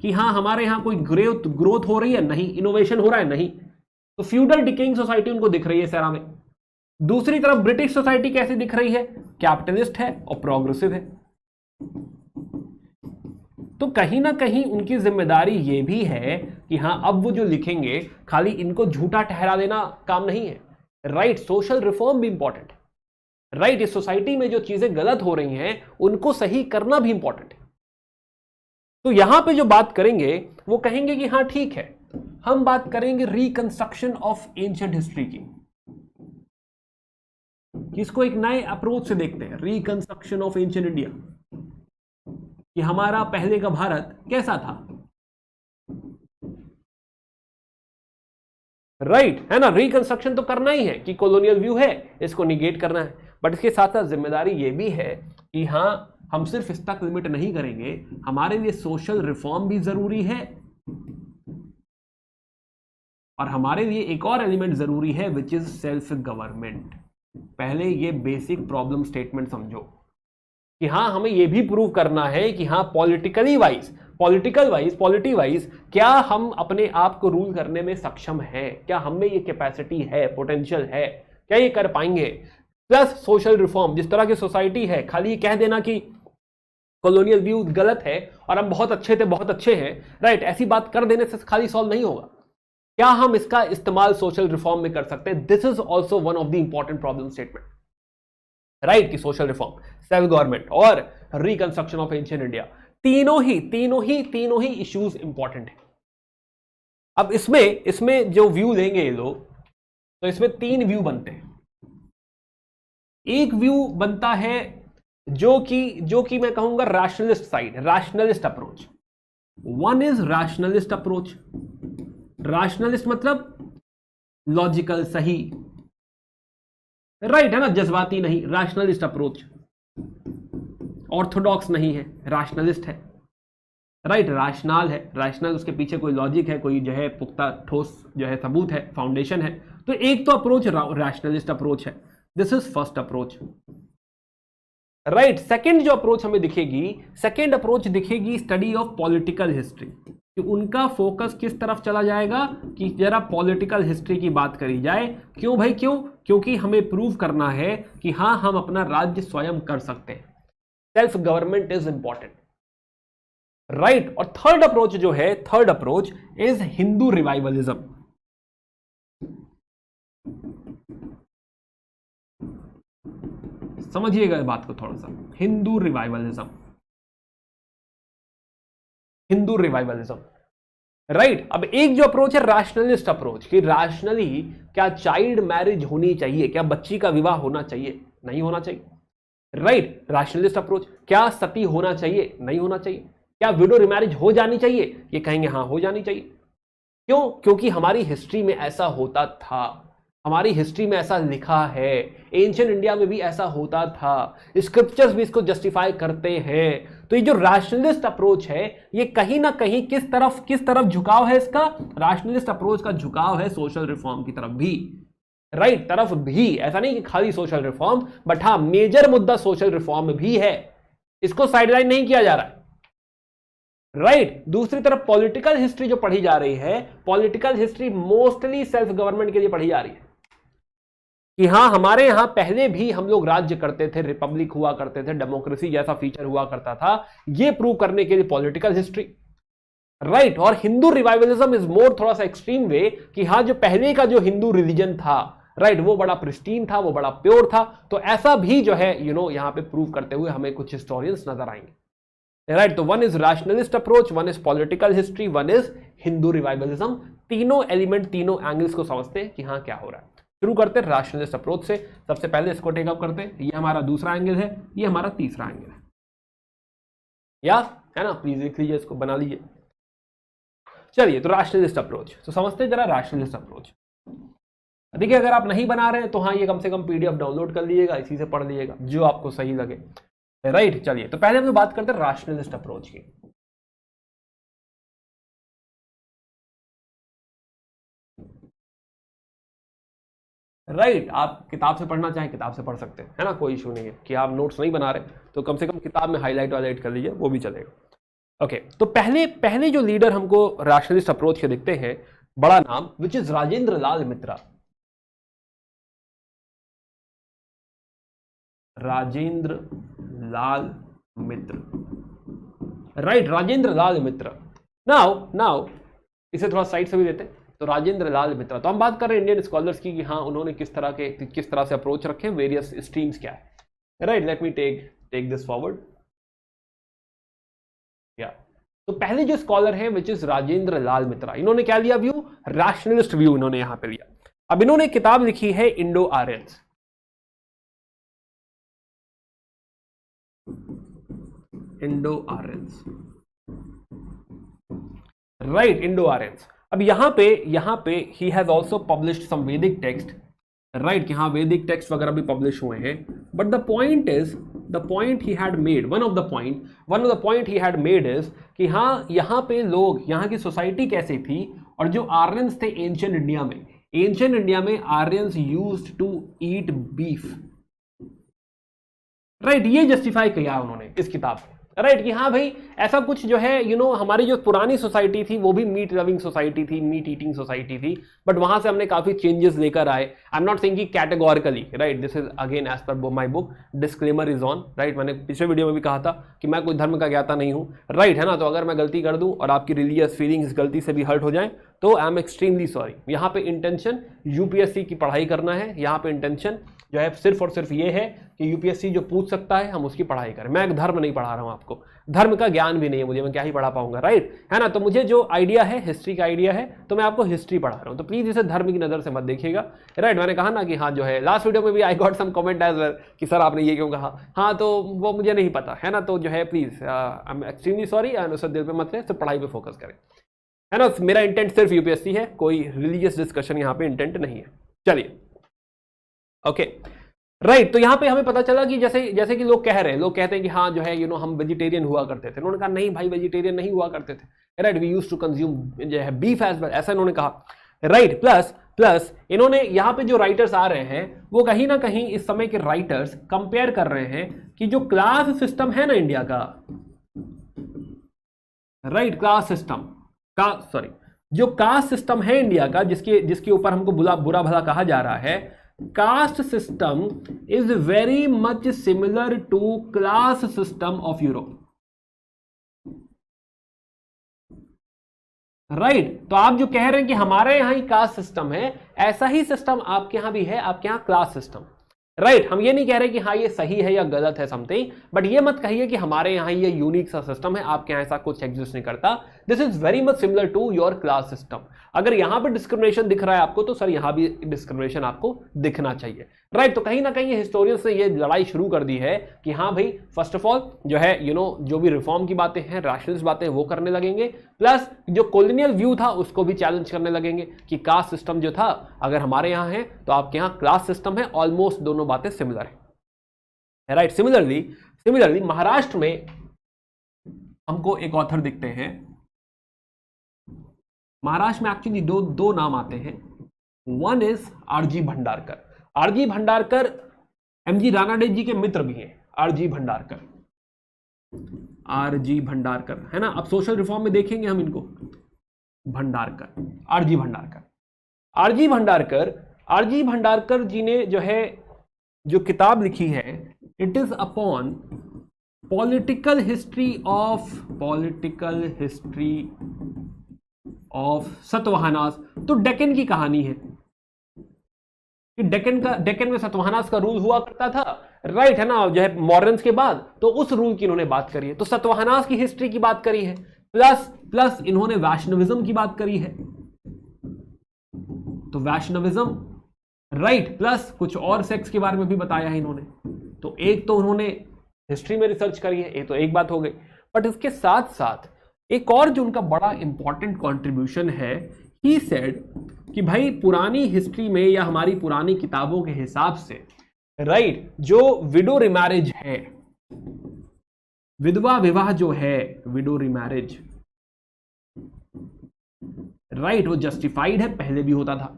कि हाँ हमारे यहां कोई ग्रोथ हो रही है नहीं, इनोवेशन हो रहा है नहीं, तो फ्यूडल डिकेइंग सोसाइटी उनको दिख रही है सेरा में। दूसरी तरफ ब्रिटिश सोसाइटी कैसी दिख रही है? कैपिटलिस्ट है और प्रोग्रेसिव है। तो कहीं ना कहीं उनकी जिम्मेदारी यह भी है कि हाँ अब वो जो लिखेंगे खाली इनको झूठा ठहरा देना काम नहीं है, राइट। सोशल रिफॉर्म भी इंपॉर्टेंट है, राइट। इस सोसाइटी में जो चीजें गलत हो रही हैं उनको सही करना भी इंपॉर्टेंट है। तो यहां पे जो बात करेंगे वो कहेंगे कि हाँ ठीक है, हम बात करेंगे रिकंस्ट्रक्शन ऑफ एंशिएंट हिस्ट्री की, इसको एक नए अप्रोच से देखते हैं, रिकंस्ट्रक्शन ऑफ एंशिएंट इंडिया, कि हमारा पहले का भारत कैसा था, राइट, है ना। रिकंस्ट्रक्शन तो करना ही है कि कॉलोनियल व्यू है इसको निगेट करना है, बट इसके साथ साथ जिम्मेदारी ये भी है कि हाँ हम सिर्फ इस तक लिमिट नहीं करेंगे, हमारे लिए सोशल रिफॉर्म भी जरूरी है, और हमारे लिए एक और एलिमेंट जरूरी है विच इज सेल्फ गवर्नमेंट। पहले ये बेसिक प्रॉब्लम स्टेटमेंट समझो कि हाँ हमें ये भी प्रूव करना है कि हाँ पॉलिटी वाइज क्या हम अपने आप को रूल करने में सक्षम है, क्या हमें ये कैपेसिटी है, पोटेंशियल है, क्या ये कर पाएंगे। प्लस सोशल रिफॉर्म, जिस तरह की सोसाइटी है, खाली ये कह देना कि कॉलोनियल व्यू गलत है और हम बहुत अच्छे हैं, राइट, ऐसी बात कर देने से खाली सॉल्व नहीं होगा। क्या हम इसका इस्तेमाल सोशल रिफॉर्म में कर सकते हैं? This is also one of the important problem statement, right, कि सोशल रिफॉर्म, सेल्फ गवर्नमेंट और रिकंस्ट्रक्शन ऑफ एंशिएंट इंडिया, तीनों ही इश्यूज इंपॉर्टेंट है। अब इसमें जो व्यू लेंगे ये लोग, तो इसमें 3 व्यू बनते हैं। एक व्यू बनता है जो कि मैं कहूंगा rationalist side, rationalist approach. One is rationalist approach. Rationalist मतलब लॉजिकल, सही, राइट, है ना, जज्बाती नहीं, रैशनलिस्ट अप्रोच। ऑर्थोडॉक्स नहीं है, रैशनलिस्ट है, राइट, रैशनल है, रैशनल उसके पीछे कोई लॉजिक है, कोई जो है पुख्ता ठोस जो है सबूत है, फाउंडेशन है। तो एक तो अप्रोच रैशनलिस्ट अप्रोच है, this is first approach, right. Second जो अप्रोच हमें दिखेगी, सेकंड अप्रोच दिखेगी स्टडी ऑफ पॉलिटिकल हिस्ट्री, कि उनका फोकस किस तरफ चला जाएगा कि जरा पॉलिटिकल हिस्ट्री की बात करी जाए। क्यों भाई, क्योंकि हमें प्रूव करना है कि हाँ हम अपना राज्य स्वयं कर सकते हैं, self government is important, right. और थर्ड अप्रोच जो है, third approach is Hindu revivalism. समझिएगा इस बात को थोड़ा सा, हिंदू रिवाइवलिज्म, राइट। अब एक जो अप्रोच है रैशनलिस्ट अप्रोच, कि रैशनली क्या चाइल्ड मैरिज होनी चाहिए, क्या बच्ची का विवाह होना चाहिए, नहीं होना चाहिए, राइट, रैशनलिस्ट अप्रोच। क्या सती होना चाहिए, नहीं होना चाहिए, क्या विडो रिमैरिज हो जानी चाहिए, ये कहेंगे हाँ हो जानी चाहिए। क्यों? क्योंकि हमारी हिस्ट्री में ऐसा होता था, हमारी हिस्ट्री में ऐसा लिखा है, एंशिएंट इंडिया में भी ऐसा होता था, स्क्रिप्चर्स भी इसको जस्टिफाई करते हैं। तो ये जो रैशनलिस्ट अप्रोच है, ये कहीं ना कहीं किस तरफ झुकाव है इसका? रैशनलिस्ट अप्रोच का झुकाव है सोशल रिफॉर्म की तरफ भी, राइट, तरफ भी। ऐसा नहीं कि खाली सोशल रिफॉर्म, बट हाँ मेजर मुद्दा सोशल रिफॉर्म भी है, इसको साइडलाइन नहीं किया जा रहा है, राइट। दूसरी तरफ पॉलिटिकल हिस्ट्री जो पढ़ी जा रही है, political history mostly self government के लिए पढ़ी जा रही है, कि हाँ हमारे यहां पहले भी हम लोग राज्य करते थे, रिपब्लिक हुआ करते थे, डेमोक्रेसी जैसा फीचर हुआ करता था, ये प्रूव करने के लिए पॉलिटिकल हिस्ट्री, राइट। और हिंदू रिवाइवलिज्म इज मोर थोड़ा सा एक्सट्रीम वे, कि हाँ जो पहले का जो हिंदू रिलीजन था, राइट, वो बड़ा प्रिस्टीन था, वो बड़ा प्योर था। तो ऐसा भी जो है यहां पे प्रूव करते हुए हमें कुछ हिस्टोरियंस नजर आएंगे, राइट। तो one is rationalist approach, one is political history, one is Hindu revivalism. तीनों एलिमेंट, तीनों एंगल्स को समझते हैं कि हाँ क्या हो रहा है। शुरू करते हैं रैशनलिस्ट अप्रोच से। सबसे पहले इसको टेकअप करते हैं। ये हमारा दूसरा एंगल है, ये हमारा तीसरा एंगल है, या है ना, प्लीज लिख लीजिए, इसको बना लीजिए। चलिए, तो रैशनलिस्ट अप्रोच तो समझते हैं जरा रैशनलिस्ट अप्रोच। देखिए, अगर आप नहीं बना रहे हैं तो हाँ, ये कम से कम पीडीएफ डाउनलोड कर लीजिएगा, इसी से पढ़ लीजिएगा जो आपको सही लगे, राइट। चलिए, तो पहले हम लोग बात करते हैं रैशनलिस्ट अप्रोच की। राइट, आप किताब से पढ़ना चाहें किताब से पढ़ सकते हैं, है ना, कोई इशू नहीं है। कि आप नोट्स नहीं बना रहे तो कम से कम किताब में हाईलाइट वाईलाइट कर लीजिए, वो भी चलेगा। ओके, तो पहले जो लीडर हमको रैशनलिस्ट अप्रोच के दिखते हैं, बड़ा नाम, which is Rajendra Lal Mitra. Rajendra Lal Mitra, right, Rajendra Lal Mitra. Now इसे थोड़ा साइड से भी देते हैं। तो राजेंद्र लाल मित्रा, तो हम बात कर रहे हैं इंडियन स्कॉलर्स की कि हाँ, उन्होंने किस तरह से अप्रोच रखे, वेरियस स्ट्रीम्स क्या है, right. Let me take this forward. या तो पहले जो स्कॉलर है विच इज राजेंद्र लाल मित्रा, इन्होंने क्या लिया व्यू, रैशनलिस्ट व्यू इन्होंने यहां पे लिया। अब इन्होंने किताब लिखी है Indo Aryans, Indo Aryans, right, Indo Aryans. अब यहां पे ही हैज आल्सो पब्लिश्ड सम वैदिक टेक्स्ट, राइट, कि हाँ वैदिक टेक्स्ट वगैरह भी पब्लिश हुए हैं। But the point he had made, one of the point he had made is कि हाँ, यहाँ पे लोग, यहाँ की सोसाइटी कैसे थी, और जो आर्यंस थे एंशिएंट इंडिया में Aryans used to eat beef, right. ये जस्टिफाई किया उन्होंने इस किताब में, राइट, कि हाँ भाई, ऐसा कुछ जो है हमारी जो पुरानी सोसाइटी थी वो भी मीट लविंग सोसाइटी थी, मीट ईटिंग सोसाइटी थी, बट वहां से हमने काफी चेंजेस लेकर आए। आई एम नॉट सेइंग कि categorically, right, this is again as per my book, disclaimer is on, right. मैंने पिछले वीडियो में भी कहा था कि मैं कोई धर्म का ज्ञाता नहीं हूं, राइट, है ना। तो अगर मैं गलती कर दूं और आपकी रिलीजियस फीलिंग्स गलती से भी हर्ट हो जाए तो आई एम एक्सट्रीमली सॉरी। यहाँ पे इंटेंशन यूपीएससी की पढ़ाई करना है, यहाँ पे इंटेंशन जो है सिर्फ और सिर्फ ये है कि यूपीएससी जो पूछ सकता है हम उसकी पढ़ाई करें। मैं एक धर्म नहीं पढ़ा रहा हूं आपको, धर्म का ज्ञान भी नहीं है मुझे, मैं क्या ही पढ़ा पाऊंगा, राइट, है ना। तो मुझे जो आइडिया है, हिस्ट्री का आइडिया है, तो मैं आपको हिस्ट्री पढ़ा रहा हूं, तो प्लीज इसे धर्म की नजर से मत देखिएगा, राइट। मैंने कहा ना कि हाँ, जो है लास्ट वीडियो में भी I got some comment as well कि सर आपने ये क्यों कहा, हाँ, तो वो मुझे नहीं पता, है ना। तो जो है please I am extremely sorry, and उसे दिल पे मत ले, सिर्फ पढ़ाई पे फोकस करें, है ना। मेरा इंटेंट सिर्फ यूपीएससी है, कोई रिलीजियस डिस्कशन यहाँ पे इंटेंट नहीं है। चलिए, ओके, राइट। तो यहां पे हमें पता चला कि जैसे कि लोग कहते हैं कि हाँ, जो है हम वेजिटेरियन हुआ करते थे। उन्होंने कहा नहीं भाई, वेजिटेरियन नहीं हुआ करते थे, right, we used to consume जो है बीफ एज वेल, ऐसा इन्होंने कहा, राइट। प्लस इन्होंने यहाँ पे जो राइटर्स आ रहे हैं वो कहीं ना कहीं इस समय के राइटर्स कंपेयर कर रहे हैं कि जो क्लास सिस्टम है ना इंडिया का, राइट, क्लास सिस्टम का, सॉरी, जो कास्ट सिस्टम है इंडिया का, जिसके ऊपर हमको बुरा भला कहा जा रहा है, caste system is very much similar to class system of Europe, right. तो आप जो कह रहे हैं कि हमारे यहां ही कास्ट सिस्टम है, ऐसा ही सिस्टम आपके यहां भी है, आपके यहां क्लास सिस्टम, राइट। हम ये नहीं कह रहे कि हाँ ये सही है या गलत है समथिंग, बट ये मत कहिए कि हमारे यहाँ ये यूनिक सा सिस्टम है, आपके यहाँ ऐसा कुछ एग्जिस्ट नहीं करता। This is very much similar to your class system. अगर यहाँ पे डिस्क्रिमिनेशन दिख रहा है आपको, तो सर यहाँ भी डिस्क्रिमिनेशन आपको दिखना चाहिए, राइट। तो कहीं ना कहीं हिस्टोरियंस ने ये लड़ाई शुरू कर दी है कि हाँ भाई, फर्स्ट ऑफ ऑल जो है जो भी रिफॉर्म की बातें हैं, रैशनलिस्ट बातें वो करने लगेंगे, प्लस जो कॉलोनियल व्यू था उसको भी चैलेंज करने लगेंगे कि कास्ट सिस्टम जो था अगर हमारे यहाँ है तो आपके यहाँ क्लास सिस्टम है, ऑलमोस्ट दोनों बातें सिमिलर है, राइट। सिमिलरली महाराष्ट्र में हमको एक ऑथर दिखते हैं, महाराष्ट्र में एक्चुअली दो नाम आते हैं। One is RG Bhandarkar. RG Bhandarkar MG Ranade ji के मित्र भी हैं। आरजी भंडारकर है ना। अब सोशल रिफॉर्म में देखेंगे हम इनको, आरजी भंडारकर जी ने जो किताब लिखी है, it is upon political history of Satavahanas. तो डेक्कन की कहानी है कि डेक्कन में सतवाहनास का रूल हुआ करता था, राइट है ना, जो है मॉडर्न्स के बाद, तो उस रूल की इन्होंने बात करी है। तो सतवाहनास की हिस्ट्री की बात करी है, प्लस इन्होंने वैष्णविज्म की बात करी है, तो वैष्णविज्म राइट, प्लस कुछ और सेक्स के बारे में भी बताया है इन्होंने। तो एक तो उन्होंने हिस्ट्री में रिसर्च करी है, ये तो एक बात हो गई, बट इसके साथ साथ एक और जो उनका बड़ा इंपॉर्टेंट कंट्रीब्यूशन है, ही सेड कि भाई पुरानी हिस्ट्री में या हमारी पुरानी किताबों के हिसाब से राइट जो विडो रिमैरिज है, विधवा विवाह जो है, विडो रिमैरिज राइट, वो जस्टिफाइड है, पहले भी होता था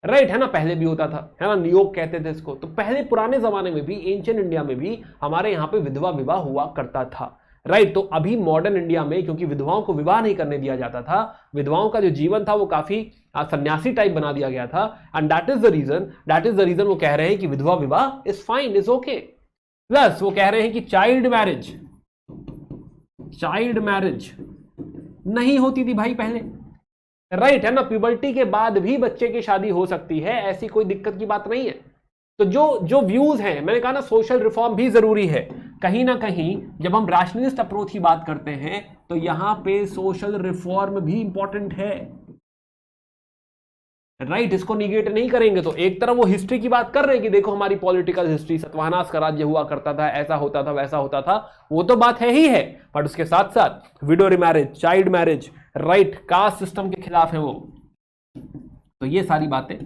राइट है ना, पहले भी होता था है ना, नियोग कहते थे इसको। तो पहले पुराने जमाने में भी, एंशिएंट इंडिया में भी हमारे यहाँ पे विधवा विवाह हुआ करता था राइट। तो अभी मॉडर्न इंडिया में क्योंकि विधवाओं को विवाह नहीं करने दिया जाता था, विधवाओं का जो जीवन था वो काफी सन्यासी टाइप बना दिया गया था, and that is the reason वो कह रहे हैं कि विधवा विवाह is fine, is okay. Plus वो कह रहे हैं कि चाइल्ड मैरिज नहीं होती थी भाई पहले राइट है ना, प्यूबर्टी के बाद भी बच्चे की शादी हो सकती है, ऐसी कोई दिक्कत की बात नहीं है। तो जो व्यूज हैं, मैंने कहा ना सोशल रिफॉर्म भी जरूरी है, कहीं ना कहीं जब हम रैशनलिस्ट अप्रोच की बात करते हैं तो यहां पे सोशल रिफॉर्म भी इंपॉर्टेंट है राइट, इसको निगेट नहीं करेंगे। तो एक तरफ वो हिस्ट्री की बात कर रहे हैं कि देखो हमारी पॉलिटिकल हिस्ट्री, सतवाहनास का राज्य हुआ करता था, ऐसा होता था, वैसा होता था, वो तो बात है ही है, बट उसके साथ साथ window remarriage, child marriage right, caste system के खिलाफ है वो। तो ये सारी बातें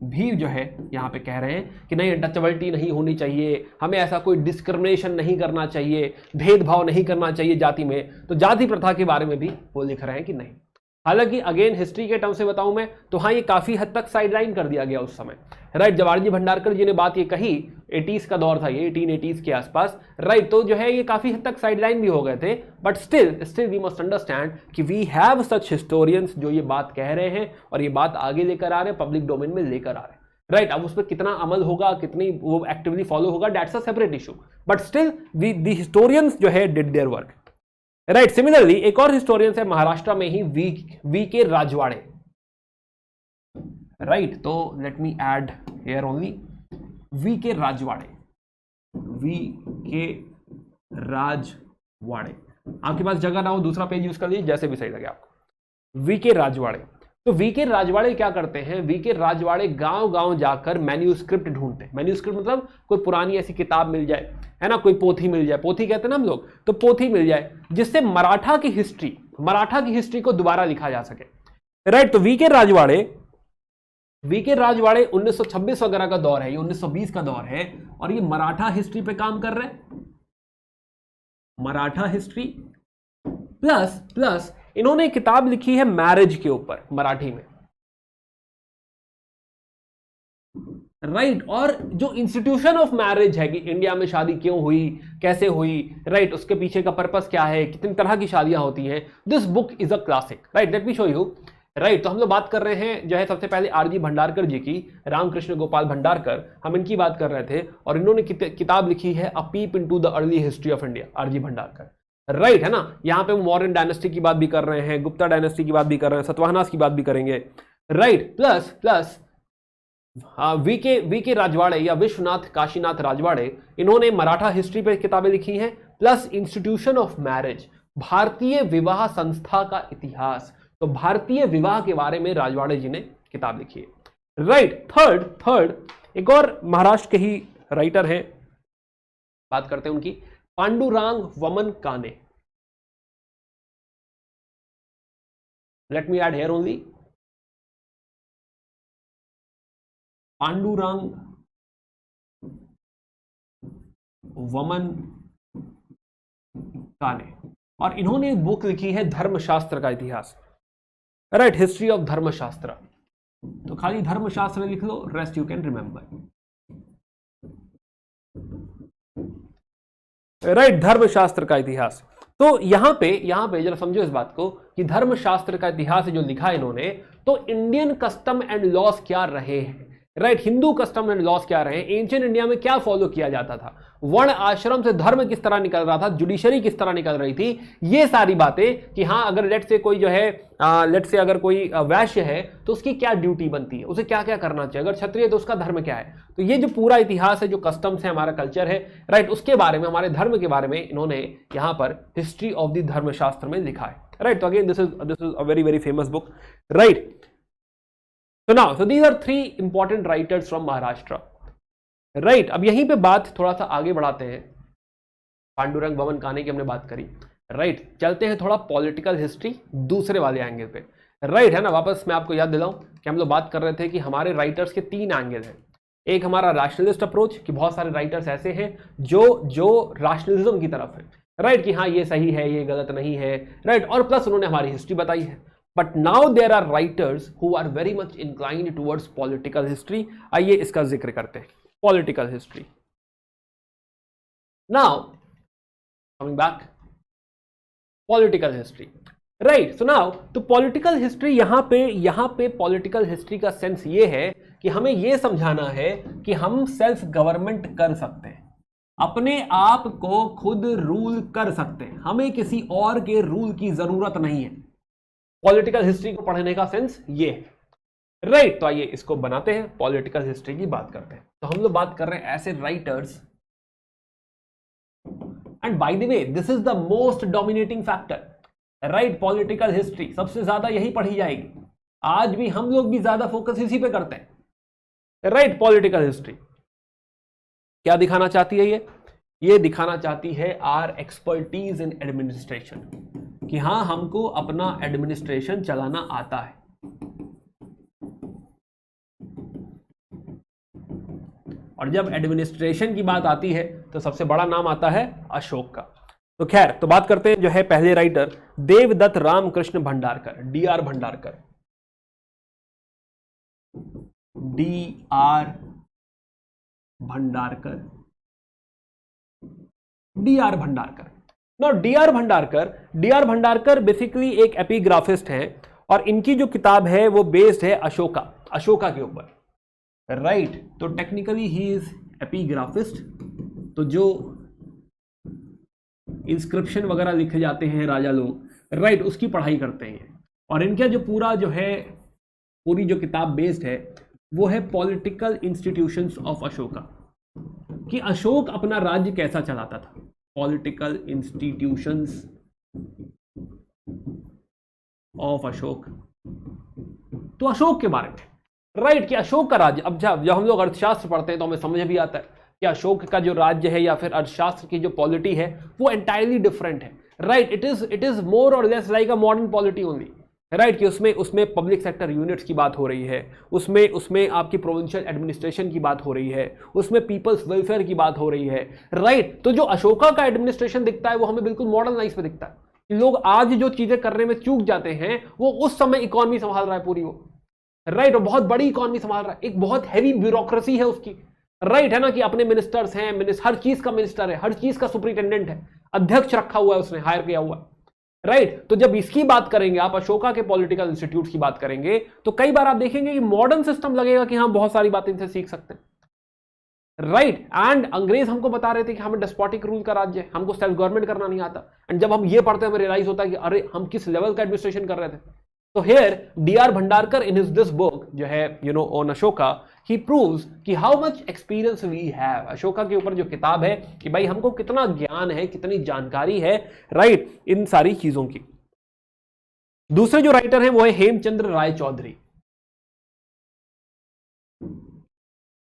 भी जो है यहां पे कह रहे हैं कि नहीं, अनटचेबिलिटी नहीं होनी चाहिए, हमें ऐसा कोई डिस्क्रिमिनेशन नहीं करना चाहिए, भेदभाव नहीं करना चाहिए जाति में। तो जाति प्रथा के बारे में भी वो लिख रहे हैं कि नहीं। हालांकि अगेन हिस्ट्री के टर्म से बताऊं मैं तो हाँ, ये काफी हद तक साइडलाइन कर दिया गया उस समय राइट। जब आरजी भंडारकर जी ने बात ये कही, 80s का दौर था ये, 1880s के आसपास राइट, तो जो है ये काफी हद तक साइडलाइन भी हो गए थे, but still we must understand कि वी हैव सच हिस्टोरियंस जो ये बात कह रहे हैं और ये बात आगे लेकर आ रहे हैं, पब्लिक डोमेन में लेकर आ रहे हैं राइट। अब उस पर कितना अमल होगा, कितनी वो एक्टिवली फॉलो होगा, that's a separate issue, but still the historians जो है did their work right. Similarly एक और हिस्टोरियंस है महाराष्ट्र में ही, वी के राजवाड़े राइट। तो let me add here only V K Rajwade, आपके पास जगह ना हो दूसरा पेज यूज कर लीजिए, जैसे भी सही लगे आपको। वी के राजवाड़े, तो वी के राजवाड़े क्या करते हैं, वी के राजवाड़े गांव गांव जाकर मैन्यूस्क्रिप्ट ढूंढते हैं। मैन्यूस्क्रिप्ट मतलब कोई पुरानी ऐसी किताब मिल जाए है ना, कोई पोथी मिल जाए, पोथी कहते हैं ना हम लोग, तो पोथी मिल जाए जिससे मराठा की हिस्ट्री को दोबारा लिखा जा सके राइट। तो वी के राजवाड़े 1926 वगैरह का दौर है, ये 1920 का दौर है, और ये मराठा हिस्ट्री पे काम कर रहे हैं, मराठा हिस्ट्री प्लस इन्होंने एक किताब लिखी है मैरिज के ऊपर मराठी में राइट। और जो इंस्टीट्यूशन ऑफ मैरिज है कि इंडिया में शादी क्यों हुई, कैसे हुई राइट, उसके पीछे का पर्पस क्या है, कितनी तरह की शादियां होती हैं, this book is a classic right. Let me show you right. तो हम लोग बात कर रहे हैं जो है सबसे पहले आरजी भंडारकर जी की, रामकृष्ण गोपाल भंडारकर, हम इनकी बात कर रहे थे, और इन्होंने किताब लिखी है a peep into the early history of India, RG Bhandarkar right है ना। यहां पे मॉडर्न डायनेस्टी की बात भी कर रहे हैं, गुप्ता डायनेस्टी की बात भी कर रहे हैं, सतवाहनास की बात भी करेंगे right. Plus we K Rajwade या विश्वनाथ काशीनाथ राजवाड़े, इन्होंने मराठा हिस्ट्री पे किताबें लिखी हैं, प्लस इंस्टीट्यूशन ऑफ मैरिज, भारतीय विवाह संस्था का इतिहास, तो भारतीय विवाह के बारे में राजवाड़े जी ने किताब लिखी है राइट। थर्ड एक और महाराष्ट्र के ही राइटर हैं, बात करते हैं उनकी, पांडुरंग वमन काने। Late me add here only Pandurang वमन काने, और इन्होंने एक बुक लिखी है धर्मशास्त्र का इतिहास राइट, हिस्ट्री ऑफ धर्मशास्त्र। तो खाली धर्मशास्त्र लिख लो, rest you can remember right, Dharmashastra का इतिहास। तो यहां पे जरा समझो इस बात को कि धर्मशास्त्र का इतिहास जो लिखा इन्होंने, तो इंडियन कस्टम एंड लॉस क्या रहे हैं right, Hindu custom and loss क्या रहे, एंशिएंट इंडिया में क्या फॉलो किया जाता था, वर्ण आश्रम से धर्म किस तरह निकल रहा था, जुडिशरी किस तरह निकल रही थी, ये सारी बातें कि हाँ अगर लेट से कोई जो है लेट से अगर कोई वैश्य है तो उसकी क्या ड्यूटी बनती है, उसे क्या क्या करना चाहिए, अगर क्षत्रिय है तो उसका धर्म क्या है। तो ये जो पूरा इतिहास है, जो कस्टम्स है, हमारा कल्चर है, राइट, उसके बारे में, हमारे धर्म के बारे में इन्होंने यहां पर हिस्ट्री ऑफ द धर्मशास्त्र में लिखा है। राइट, तो again this is a very very famous book. Right, so now so these are three important writers from Maharashtra. Right, अब यहीं पे बात थोड़ा सा आगे बढ़ाते हैं। पांडुरंग भवन काने की हमने बात करी। राइट, चलते हैं थोड़ा पॉलिटिकल हिस्ट्री दूसरे वाले एंगल पे। राइट, है ना, वापस मैं आपको याद दिलाऊं कि हम लोग बात कर रहे थे कि हमारे राइटर्स के तीन एंगल हैं। एक हमारा रैशनलिस्ट अप्रोच, कि बहुत सारे राइटर्स ऐसे हैं जो रैशनलिज्म की तरफ है, राइट, कि हाँ ये सही है, ये गलत नहीं है, राइट, और प्लस उन्होंने हमारी हिस्ट्री बताई है। But now there are writers who are very much inclined towards political history. आइए इसका जिक्र करते हैं, political history. Now coming back, political history. Right, so now तो पॉलिटिकल हिस्ट्री यहां पे पॉलिटिकल हिस्ट्री का सेंस ये है कि हमें ये समझाना है कि हम सेल्फ गवर्नमेंट कर सकते हैं, अपने आप को खुद रूल कर सकते हैं, हमें किसी और के रूल की जरूरत नहीं है। पॉलिटिकल हिस्ट्री को पढ़ने का सेंस ये है। राइट, तो आइए इसको बनाते हैं, पॉलिटिकल हिस्ट्री की बात करते हैं। तो हम लोग बात कर रहे हैं ऐसे writers, and bye the way this is the most dominating factor. Right, political history सबसे ज्यादा यही पढ़ी जाएगी, आज भी हम लोग भी ज्यादा फोकस इसी पे करते हैं। राइट, पॉलिटिकल हिस्ट्री क्या दिखाना चाहती है, ये दिखाना चाहती है आर एक्सपर्टीज इन एडमिनिस्ट्रेशन, कि हां हमको अपना एडमिनिस्ट्रेशन चलाना आता है। और जब एडमिनिस्ट्रेशन की बात आती है तो सबसे बड़ा नाम आता है अशोक का। तो खैर, तो बात करते हैं जो है पहले writer Devadatta Ramakrishna Bhandarkar, D R. Bhandarkar, D R. Bhandarkar, D R. Bhandarkar. Now D R. Bhandarkar basically एक एपिग्राफिस्ट हैं, और इनकी जो किताब है वो बेस्ड है अशोका के ऊपर। राइट, तो टेक्निकली ही इज एपिग्राफिस्ट, तो जो इंस्क्रिप्शन वगैरह लिखे जाते हैं राजा लोग, राइट, उसकी पढ़ाई करते हैं। और इनका जो पूरा जो है पूरी जो किताब बेस्ड है वो है पॉलिटिकल इंस्टीट्यूशंस ऑफ अशोका, कि अशोक अपना राज्य कैसा चलाता था, पॉलिटिकल इंस्टीट्यूशंस ऑफ अशोक, तो अशोक के बारे में। राइट, कि अशोक का राज्य, अब जब हम लोग अर्थशास्त्र पढ़ते हैं तो हमें समझ भी आता है कि अशोक का जो राज्य है या फिर अर्थशास्त्र की जो पॉलिटी है वो एंटायरली डिफरेंट है। Right, it is more or less like a modern polity only. Right, कि उसमें पब्लिक सेक्टर यूनिट्स की बात हो रही है, उसमें आपकी प्रोविंशियल एडमिनिस्ट्रेशन की बात हो रही है, उसमें पीपल्स वेलफेयर की बात हो रही है। राइट, तो जो अशोका का एडमिनिस्ट्रेशन दिखता है वो हमें बिल्कुल मॉडर्न लाइफ में दिखता है। लोग आज जो चीजें करने में चूक जाते हैं वो उस समय इकोनॉमी संभाल रहा है पूरी वो। राइट, और बहुत बड़ी इकोनॉमी संभाल रहा है, एक बहुत हैवी ब्यूरोक्रेसी है उसकी। राइट, है ना, कि अपने मिनिस्टर्स हैं, हर चीज का मिनिस्टर है, हर चीज का सुपरिटेंडेंट है, अध्यक्ष रखा हुआ है उसने, हायर किया हुआ है। राइट, तो जब इसकी बात करेंगे आप, अशोका के पॉलिटिकल इंस्टीट्यूट की बात करेंगे, तो कई बार आप देखेंगे कि मॉडर्न सिस्टम लगेगा कि हाँ बहुत सारी बातें इनसे सीख सकते हैं। राइट, एंड अंग्रेज हमको बता रहे थे कि हमें डेस्पोटिक रूल का राज्य है, हमको सेल्फ गवर्नमेंट करना नहीं आता। एंड जब हम ये पढ़ते हैं हमें रियलाइज होता है कि अरे हम किस लेवल का एडमिनिस्ट्रेशन कर रहे थे। तो here D R. Bhandarkar in this book जो है ऑन अशोका, ही प्रूव्स कि how much experience we have. Ashoka के ऊपर जो किताब है कि भाई हमको कितना ज्ञान है, कितनी जानकारी है, राइट, इन सारी चीजों की। दूसरे जो राइटर हैं वो है हेमचंद्र राय चौधरी।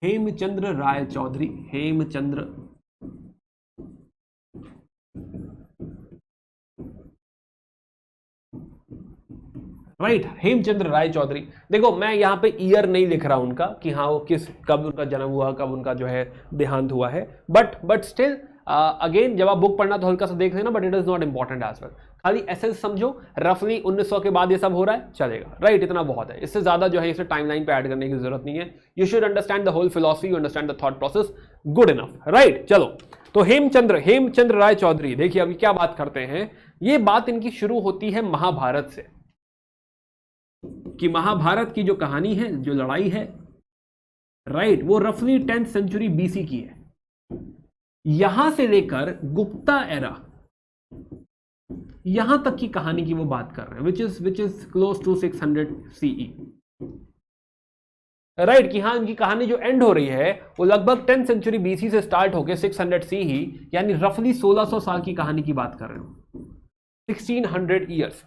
हेमचंद्र राय चौधरी, हेमचंद्र राइट, हेमचंद्र राय चौधरी। देखो मैं यहां पे ईयर नहीं लिख रहा उनका कि हाँ वो कब उनका जन्म हुआ, कब उनका जो है देहांत हुआ है, बट स्टिल अगेन जब आप बुक पढ़ना तो हल्का सा देख लेना, but it is not important as well. खाली एसेंस समझो, रफली 1900 के बाद ये सब हो रहा है, चलेगा। राइट, इतना बहुत है, इससे ज्यादा जो है इसे टाइमलाइन पे ऐड करने की जरूरत नहीं है। You should understand the whole philosophy, you understand the thought process, good enough. Right, चलो तो हेमचंद्र राय चौधरी, देखिए अभी क्या बात करते हैं। ये बात इनकी शुरू होती है महाभारत से, कि महाभारत की जो कहानी है, जो लड़ाई है, राइट, वो रफली 10th सेंचुरी बीसी की है। यहां से लेकर गुप्ता एरा, यहां तक की कहानी की वो बात कर रहे हैं, which is close to 600 CE. Right, कि हाँ इनकी कहानी जो एंड हो रही है वो लगभग 10th सेंचुरी बीसी से स्टार्ट होकर 600 सी ही, यानी रफली 1600 साल की कहानी की बात कर रहे हो, 1600 years.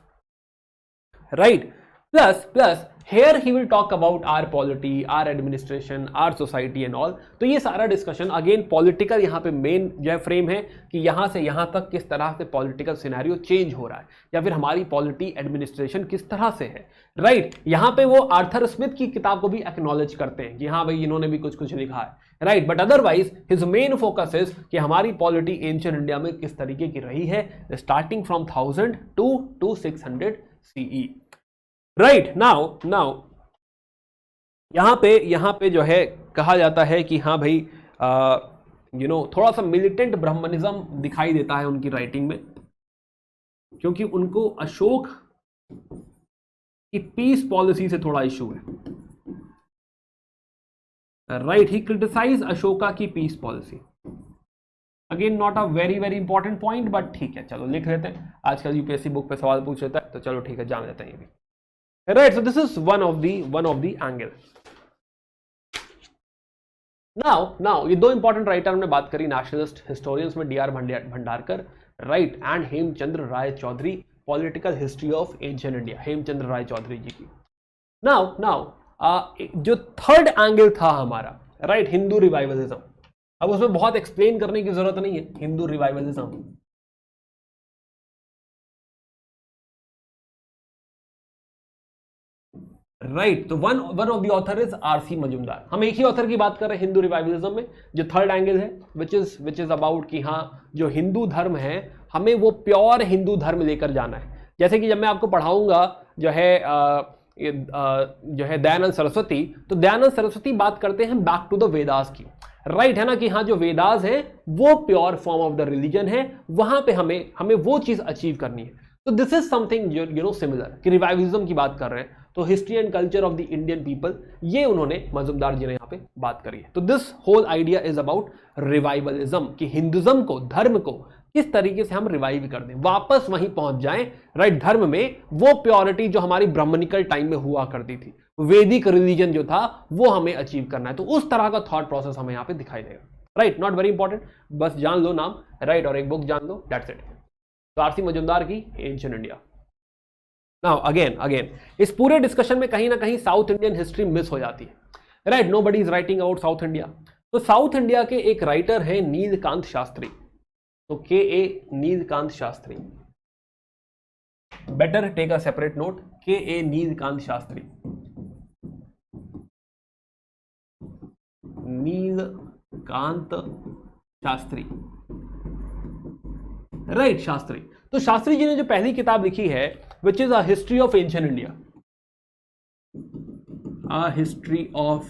Right, plus here he will talk about our polity, our administration, our society and all। तो ये सारा डिस्कशन अगेन पॉलिटिकल यहाँ पे मेन जो है फ्रेम है कि यहाँ से यहाँ तक किस तरह से पॉलिटिकल सिनेरियो चेंज हो रहा है, या फिर हमारी पॉलिटी एडमिनिस्ट्रेशन किस तरह से है। राइट, यहाँ पे वो आर्थर स्मिथ की किताब को भी एक्नॉलेज करते हैं कि हाँ भाई इन्होंने भी कुछ कुछ लिखा है। Right, but otherwise his main focus is कि हमारी पॉलिटी एंशिएंट इंडिया में किस तरीके की रही है, starting from 1000 to 600 CE. Right, now यहां पे जो है कहा जाता है कि हाँ भाई थोड़ा सा मिलिटेंट ब्राह्मणिज्म दिखाई देता है उनकी राइटिंग में, क्योंकि उनको अशोक की पीस पॉलिसी से थोड़ा इशू है। राइट, ही क्रिटिसाइज अशोका की peace policy. Again not a very very important point, but ठीक है चलो लिख लेते हैं, आजकल यूपीएससी बुक पे सवाल पूछ लेता है तो चलो ठीक है जान लेते हैं ये भी। Right, so this is one of the angle. Now ये दो इंपॉर्टेंट राइटर हमने बात करी नेशनलिस्ट हिस्टोरियंस में, DR Bhandarkar right and Hemchandra Ray Chaudhuri, political history of ancient India, Hemchandra Ray Chaudhuri ji की। नाउ जो थर्ड एंगल था हमारा, राइट, हिंदू रिवाइवलिज्म। अब उसमें बहुत एक्सप्लेन करने की जरूरत नहीं है, हिंदू रिवाइवलिज्म। राइट, तो one of the author is RC Majumdar. हम एक ही ऑथर की बात कर रहे हैं हिंदू रिवाइवलिज्म में। जो थर्ड एंगल है विच इज अबाउट कि हाँ जो हिंदू धर्म है हमें वो प्योर हिंदू धर्म लेकर जाना है। जैसे कि जब मैं आपको पढ़ाऊंगा जो है दयानंद सरस्वती, तो दयानंद सरस्वती बात करते हैं बैक टू द वेदास की। राइट, है ना, कि हाँ जो वेदास है वो pure form of the religion है, वहां पे हमें वो चीज अचीव करनी है। तो दिस इज समथिंग सिमिलर कि रिवाइवलिज्म की बात कर रहे हैं, तो history and culture of the Indian people, ये उन्होंने मजूमदार जी ने यहाँ पे बात करी है। तो this whole idea is about revivalism, कि हिंदुज्म को, धर्म को किस तरीके से हम रिवाइव कर दें, वापस वहीं पहुंच जाएं। राइट, धर्म में वो प्योरिटी जो हमारी ब्राह्मणिकल टाइम में हुआ करती थी, वैदिक रिलीजन जो था, वो हमें अचीव करना है। तो उस तरह का थॉट प्रोसेस हमें यहाँ पे दिखाई देगा। राइट, नॉट वेरी इंपॉर्टेंट, बस जान लो नाम, राइट, और एक बुक जान लो, दैट्स इट। तो आरसी मजूमदार की एंशिएंट इंडिया। नाउ अगेन इस पूरे डिस्कशन में कहीं ना कहीं साउथ इंडियन हिस्ट्री मिस हो जाती है। Right, nobody is writing about South India. तो साउथ इंडिया के एक राइटर हैं नीलकांत शास्त्री, तो KA Nilakanta Sastri, better take a separate note, KA Nilakanta Sastri, Nilakanta Sastri. Right, Sastri. तो शास्त्री जी ने जो पहली किताब लिखी है which is a history of ancient India, a history of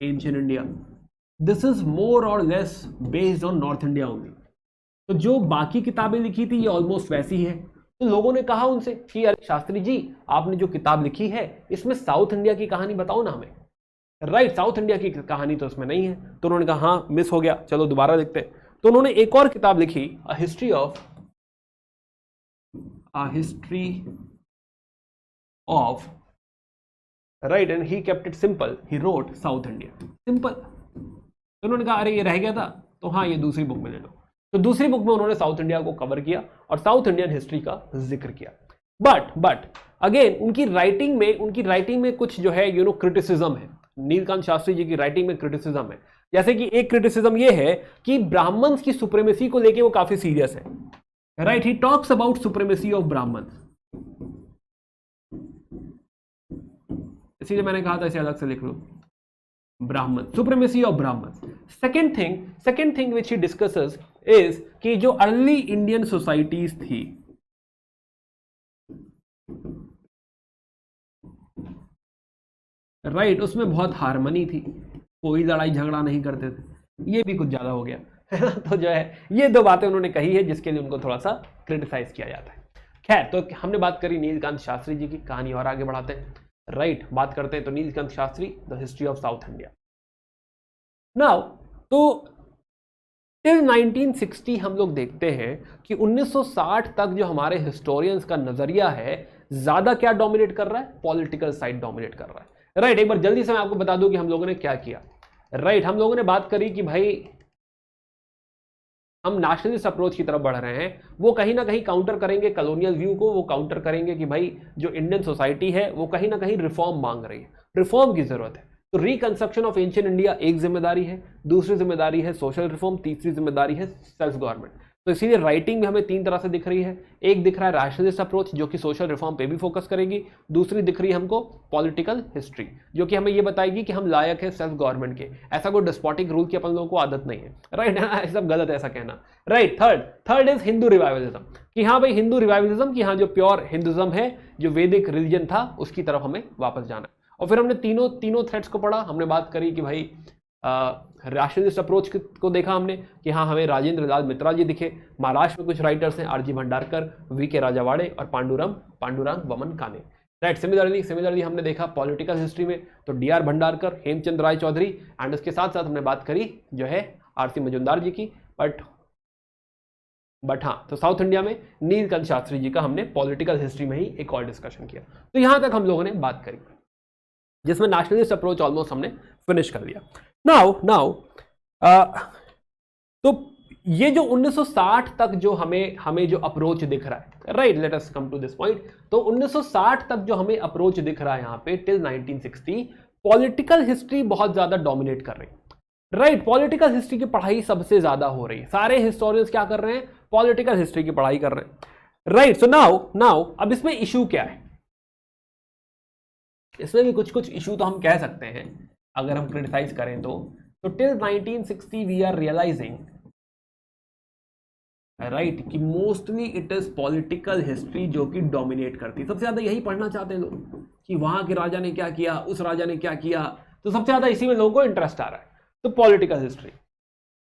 ancient India. This is more or less based on North India only. तो जो बाकी किताबें लिखी थी ये ऑलमोस्ट वैसी है। तो लोगों ने कहा उनसे कि अरे शास्त्री जी आपने जो किताब लिखी है इसमें साउथ इंडिया की कहानी बताओ ना हमें। राइट, साउथ इंडिया की कहानी तो इसमें नहीं है। तो उन्होंने कहा हाँ मिस हो गया, चलो दोबारा लिखते हैं। तो उन्होंने एक और किताब लिखी, अ history of right, and he kept it simple, he wrote south India, simple. तो उन्होंने कहा अरे ये रह गया था, तो हाँ ये दूसरी बुक में ले लो। तो दूसरी बुक में उन्होंने साउथ इंडिया को कवर किया और साउथ इंडियन हिस्ट्री का जिक्र किया। बट अगेन उनकी राइटिंग में कुछ जो है क्रिटिसिज्म है। नीलकांत शास्त्री जी की राइटिंग में क्रिटिसिज्म है। जैसे कि एक क्रिटिसिज्म ये है कि ब्राह्मण्स की सुप्रीमेसी को लेके वो काफी सीरियस है। Right, he talks about supremacy of Brahmins, इसीलिए मैंने कहा था इसे अलग से लिख लो, Brahmin, supremacy of Brahmins. Second thing which he discusses is कि जो अर्ली इंडियन सोसाइटीज थी, राइट, उसमें बहुत हार्मनी थी, कोई लड़ाई झगड़ा नहीं करते थे। ये भी कुछ ज्यादा हो गया है ना। तो जो है ये दो बातें उन्होंने कही है जिसके लिए उनको थोड़ा सा क्रिटिसाइज किया जाता है। खैर, तो हमने बात करी नीलकांत शास्त्री जी की, कहानी और आगे बढ़ाते हैं। राइट, बात करते हैं तो Nilkanth Shastri, the history of south India. Now तो टिल 1960 हम लोग देखते हैं कि 1960 तक जो हमारे हिस्टोरियंस का नजरिया है ज्यादा क्या डोमिनेट कर रहा है, पॉलिटिकल साइड डोमिनेट कर रहा है। राइट, एक बार जल्दी से मैं आपको बता दूं कि हम लोगों ने क्या किया। राइट, हम लोगों ने बात करी कि भाई हम नेशनलिस्ट अप्रोच की तरफ बढ़ रहे हैं, वो कहीं ना कहीं काउंटर करेंगे कॉलोनियल व्यू को, वो काउंटर करेंगे कि भाई जो इंडियन सोसाइटी है वो कहीं ना कहीं रिफॉर्म मांग रही है, रिफॉर्म की जरूरत है। तो रिकंस्ट्रक्शन ऑफ एंशिएंट इंडिया एक जिम्मेदारी है, दूसरी जिम्मेदारी है सोशल रिफॉर्म, तीसरी जिम्मेदारी है सेल्फ गवर्नमेंट। तो इसीलिए राइटिंग में हमें तीन तरह से दिख रही है। एक दिख रहा है रैशनलिस्ट अप्रोच जो कि सोशल रिफॉर्म पे भी फोकस करेगी, दूसरी दिख रही है हमको पॉलिटिकल हिस्ट्री जो कि हमें ये बताएगी कि हम लायक है सेल्फ गवर्नमेंट के, ऐसा कोई डिस्पोटिक रूल की अपन लोगों को आदत नहीं है। राइट, सब गलत है ऐसा कहना। Right, third is Hindu revivalism, कि हाँ भाई हिंदू रिवाइवलिज्म, कि हाँ जो प्योर हिंदुज्म है, जो वैदिक रिलीजन था, उसकी तरफ हमें वापस जाना है। और फिर हमने तीनों थ्रेड्स को पढ़ा। हमने बात करी कि भाई रैशनलिस्ट अप्रोच को देखा हमने कि हाँ हमें राजेंद्र लाल मित्रा जी दिखे, महाराष्ट्र में कुछ राइटर्स हैं आरजी भंडारकर, वी के राजावाड़े और पांडुरंग वमन काने। राइट, सिमिलरली हमने देखा पॉलिटिकल हिस्ट्री में तो D R Bhandarkar, Hemchand Ray Chaudhuri, and उसके साथ साथ हमने बात करी जो है आरसी मजुमदार जी की। बट हाँ, तो साउथ इंडिया में नीलकंठ शास्त्री जी का हमने पॉलिटिकल हिस्ट्री में ही एक और डिस्कशन किया। तो यहां तक हम लोगों ने बात करी जिसमें नेशनलिस्ट अप्रोच ऑलमोस्ट हमने फिनिश कर दिया। नाउ तो ये जो 1960 तक जो हमें जो अप्रोच दिख रहा है, right, let us come to this point. तो 1960 तक जो हमें अप्रोच दिख रहा है यहां पे टिल 1960, पॉलिटिकल हिस्ट्री बहुत ज्यादा डोमिनेट कर रही है। राइट, पॉलिटिकल हिस्ट्री की पढ़ाई सबसे ज्यादा हो रही है, सारे हिस्टोरियंस क्या कर रहे हैं, पॉलिटिकल हिस्ट्री की पढ़ाई कर रहे हैं। राइट, सो नाउ अब इसमें इशू क्या है, इसमें भी कुछ इशू तो हम कह सकते हैं अगर हम क्रिटिसाइज करें तो till 1960 we are realising, right, कि mostly it is political history जो कि डोमिनेट करती है। सबसे ज्यादा यही पढ़ना चाहते हैं लोग कि वहां के राजा ने क्या किया, उस राजा ने क्या किया, तो सबसे ज्यादा इसी में लोगों को इंटरेस्ट आ रहा है, तो पॉलिटिकल हिस्ट्री।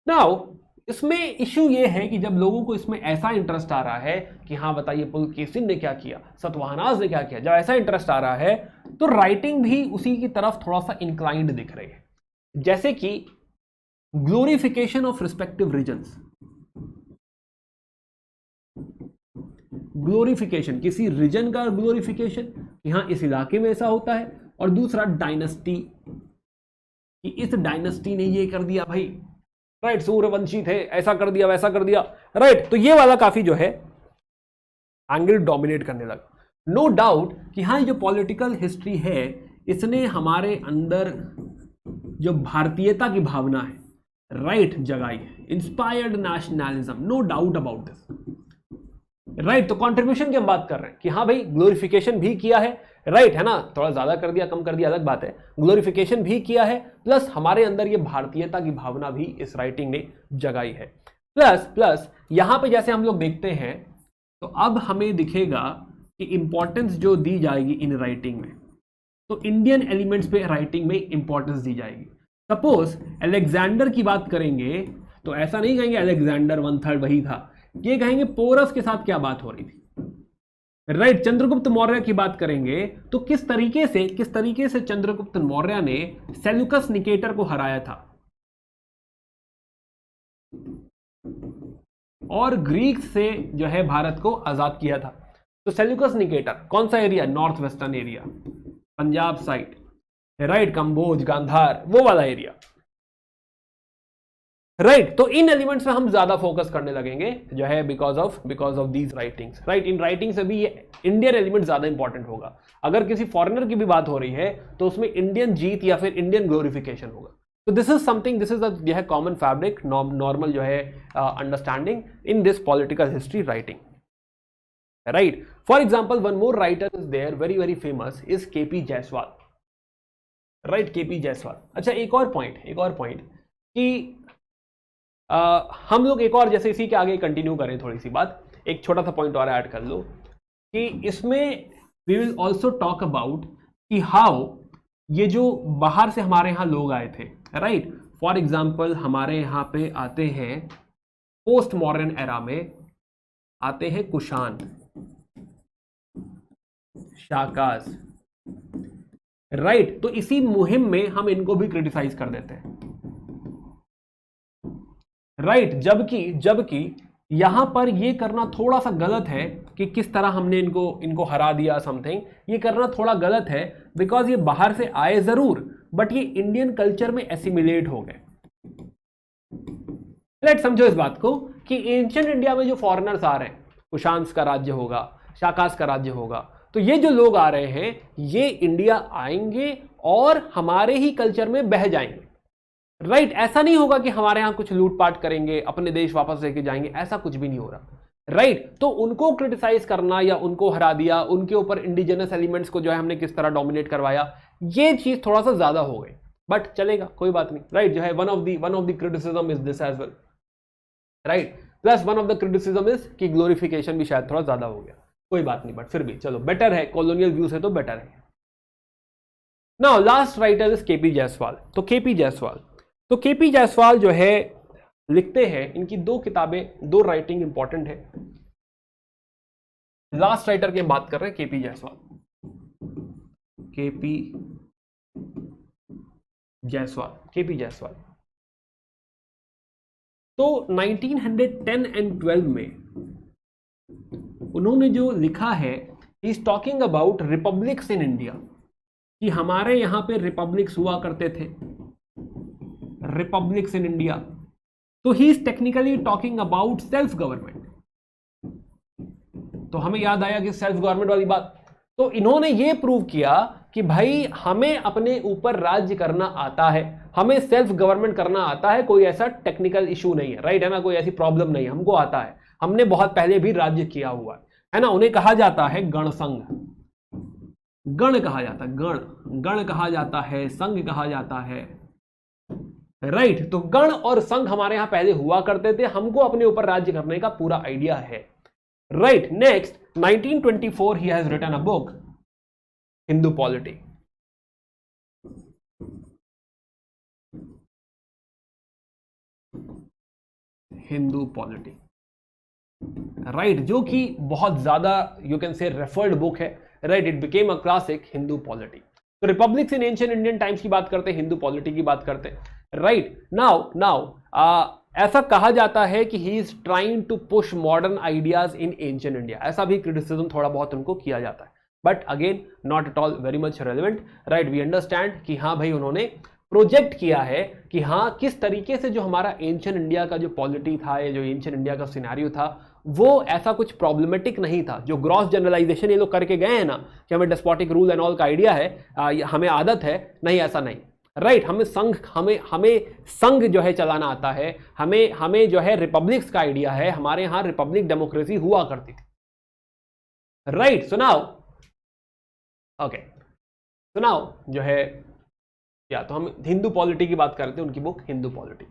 नाउ इसमें इशू ये है कि जब लोगों को इसमें ऐसा इंटरेस्ट आ रहा है कि हाँ बताइए पुलकेशिन ने क्या किया, सतवाहनाज ने क्या किया, जब ऐसा इंटरेस्ट आ रहा है तो राइटिंग भी उसी की तरफ थोड़ा सा इंक्लाइंड दिख रही है। जैसे कि glorification of respective regions, glorification किसी रीजन का ग्लोरिफिकेशन कि हाँ इस इलाके में ऐसा होता है, और दूसरा डायनेस्टी कि इस डायनेस्टी ने ये कर दिया भाई, राइट, सूर्यवंशी थे, ऐसा कर दिया वैसा कर दिया। राइट, तो ये वाला काफी जो है एंगल डोमिनेट करने लगा। नो डाउट कि हाँ जो पॉलिटिकल हिस्ट्री है इसने हमारे अंदर जो भारतीयता की भावना है, राइट, जगाई है, inspired nationalism, no doubt about this. Right, तो कंट्रीब्यूशन की हम बात कर रहे हैं कि हाँ भाई ग्लोरिफिकेशन भी किया है, राइट, है ना, थोड़ा ज्यादा कर दिया कम कर दिया अलग बात है, ग्लोरिफिकेशन भी किया है, प्लस हमारे अंदर ये भारतीयता की भावना भी इस राइटिंग ने जगाई है। प्लस यहां पे जैसे हम लोग देखते हैं तो अब हमें दिखेगा कि इंपॉर्टेंस जो दी जाएगी इन राइटिंग में, तो इंडियन एलिमेंट्स पे राइटिंग में इंपॉर्टेंस दी जाएगी। सपोज अलेक्जेंडर की बात करेंगे तो ऐसा नहीं कहेंगे अलेक्जेंडर 1/3 वही था, ये कहेंगे पोरस के साथ क्या बात हो रही थी। राइट, चंद्रगुप्त मौर्य की बात करेंगे तो किस तरीके से चंद्रगुप्त मौर्य ने सेल्यूकस निकेटर को हराया था, और ग्रीक से जो है भारत को आजाद किया था। तो सेल्यूकस निकेटर कौन सा area, north western area, Punjab side, right, Kamboja, Gandhara, वो वाला एरिया। राइट, तो इन एलिमेंट्स में हम ज्यादा फोकस करने लगेंगे जो है because of these writings. Right, in writing से भी ये इंडियन एलिमेंट ज्यादा इंपॉर्टेंट होगा। अगर किसी फॉरेनर की भी बात हो रही है तो उसमें इंडियन जीत या फिर इंडियन ग्लोरिफिकेशन होगा। तो this is something, this is यह कॉमन फैब्रिक, नॉर्मल जो है understanding in this political history writing. Right, for example one more writer is there very famous is K P Jayaswal. Right, K P Jayaswal. अच्छा, एक और पॉइंट कि हम लोग एक और जैसे इसी के आगे कंटिन्यू करें थोड़ी सी बात, एक छोटा सा पॉइंट और ऐड कर लो कि इसमें we will also talk about कि हाउ ये जो बाहर से हमारे यहाँ लोग आए थे, राइट, फॉर एग्जाम्पल हमारे यहाँ पे आते हैं पोस्ट मॉडर्न एरा में आते हैं कुषाण, शाकास, राइट, तो इसी मुहिम में हम इनको भी क्रिटिसाइज कर देते हैं। राइट। जबकि यहां पर ये करना थोड़ा सा गलत है कि किस तरह हमने इनको हरा दिया समथिंग, ये करना थोड़ा गलत है बिकॉज ये बाहर से आए जरूर बट ये इंडियन कल्चर में एसिमिलेट हो गए। राइट, समझो इस बात को कि एंशिएंट इंडिया में जो फॉरेनर्स आ रहे हैं, कुशांस का राज्य होगा, शाकास का राज्य होगा, तो ये जो लोग आ रहे हैं ये इंडिया आएंगे और हमारे ही कल्चर में बह जाएंगे। राइट, ऐसा नहीं होगा कि हमारे यहां कुछ लूटपाट करेंगे, अपने देश वापस लेके जाएंगे, ऐसा कुछ भी नहीं हो रहा। राइट, तो उनको क्रिटिसाइज करना या उनको हरा दिया, उनके ऊपर इंडिजिनस एलिमेंट्स को जो है हमने किस तरह डोमिनेट करवाया, ये चीज थोड़ा सा ज्यादा हो गई, बट चलेगा, कोई बात नहीं। राइट, जो है one of the criticism is this as well. Right, plus one of the criticism is कि ग्लोरिफिकेशन भी शायद थोड़ा ज्यादा हो गया, कोई बात नहीं, बट फिर भी चलो बेटर है, कॉलोनियल व्यू से तो बेटर है। Now last writer is K P Jaiswal. तो केपी जायसवाल जो है लिखते हैं, इनकी 2 किताबें, 2 राइटिंग इंपॉर्टेंट है। लास्ट राइटर की हम बात कर रहे हैं केपी जायसवाल। तो 1910 एंड 12 में उन्होंने जो लिखा है, he is talking about republics in India, कि हमारे यहां पे रिपब्लिक्स हुआ करते थे, रिपब्लिक्स इन इंडिया। तो he is technically talking about self government. तो हमें याद आया कि सेल्फ गवर्नमेंट वाली बात, तो इन्होंने ये प्रूव किया कि भाई हमें अपने ऊपर राज्य करना आता है, हमें सेल्फ गवर्नमेंट करना आता है, कोई ऐसा टेक्निकल इशू नहीं है। राइट है ना, कोई ऐसी प्रॉब्लम नहीं है, हमको आता है, हमने बहुत पहले भी राज्य किया हुआ है ना। उन्हें कहा जाता है गण संघ, गण कहा जाता है, गण कहा जाता है, संघ कहा जाता है। राइट, तो गण और संघ हमारे यहां पहले हुआ करते थे, हमको अपने ऊपर राज्य करने का पूरा आइडिया है। Right, next 1924 he has written a book Hindu Polity। Hindu polity, right, जो कि बहुत ज्यादा you can say referred book है। Right, it became a classic, Hindu polity. तो republics in ancient Indian times की बात करते हैं, हिंदू पॉलिटी की बात करते हैं। राइट, नाउ ऐसा कहा जाता है कि he is trying to push modern ideas in ancient India, ऐसा भी क्रिटिसिज्म थोड़ा बहुत उनको किया जाता है, but again not at all very much relevant. Right, we understand कि हाँ भाई उन्होंने प्रोजेक्ट किया है कि हाँ किस तरीके से जो हमारा एंशिएंट इंडिया का जो पॉलिटी था, या जो एंशिएंट इंडिया का सिनेरियो था, वो ऐसा कुछ प्रॉब्लमेटिक नहीं था। जो ग्रॉस जनरलाइजेशन ये लोग करके गए हैं ना कि हमें डेस्पोटिक रूल एंड ऑल का आइडिया है, हमें आदत है, नहीं, ऐसा नहीं। राइट, हमें संघ जो है चलाना आता है, हमें जो है रिपब्लिक्स का आइडिया है, हमारे यहां रिपब्लिक डेमोक्रेसी हुआ करती थी। राइट, सुनाओ, ओके, सुनाओ जो है, या तो हम हिंदू पॉलिटी की बात करते हैं, उनकी book Hindu polity.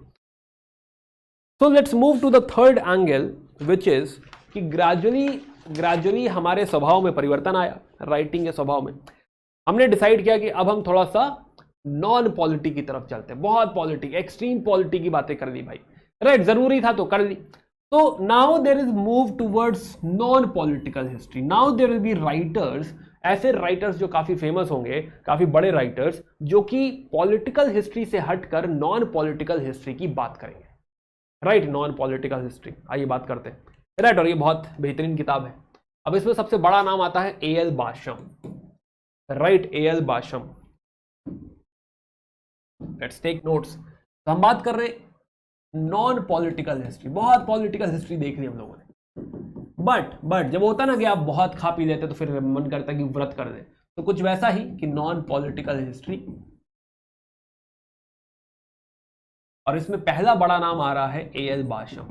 So let's move to the third angle which is कि ग्रेजुअली हमारे स्वभाव में परिवर्तन आया, राइटिंग के स्वभाव में। हमने डिसाइड किया कि अब हम थोड़ा सा नॉन पॉलिटी की तरफ चलते हैं। बहुत पॉलिटी, एक्सट्रीम पॉलिटी की बातें कर ली भाई। राइट, जरूरी था तो कर ली। तो now there is move towards non political history. Now there will be writers, ऐसे राइटर्स जो काफी फेमस होंगे, काफी बड़े राइटर्स, जो कि पॉलिटिकल हिस्ट्री से हटकर नॉन पॉलिटिकल हिस्ट्री की बात करेंगे। राइट, नॉन पॉलिटिकल हिस्ट्री, आइए बात करते हैं। राइट, और ये बहुत बेहतरीन किताब है। अब इसमें सबसे बड़ा नाम आता है AL. Basham. Right, AL. Basham, let's take notes. तो हम बात कर रहे हैं नॉन पॉलिटिकल हिस्ट्री। बहुत पॉलिटिकल हिस्ट्री देख ली हम लोगों ने, बट जब होता ना कि आप बहुत खा पी लेते तो फिर मन करता है कि व्रत कर दे, तो कुछ वैसा ही कि नॉन पॉलिटिकल हिस्ट्री। और इसमें पहला बड़ा नाम आ रहा है AL. Basham.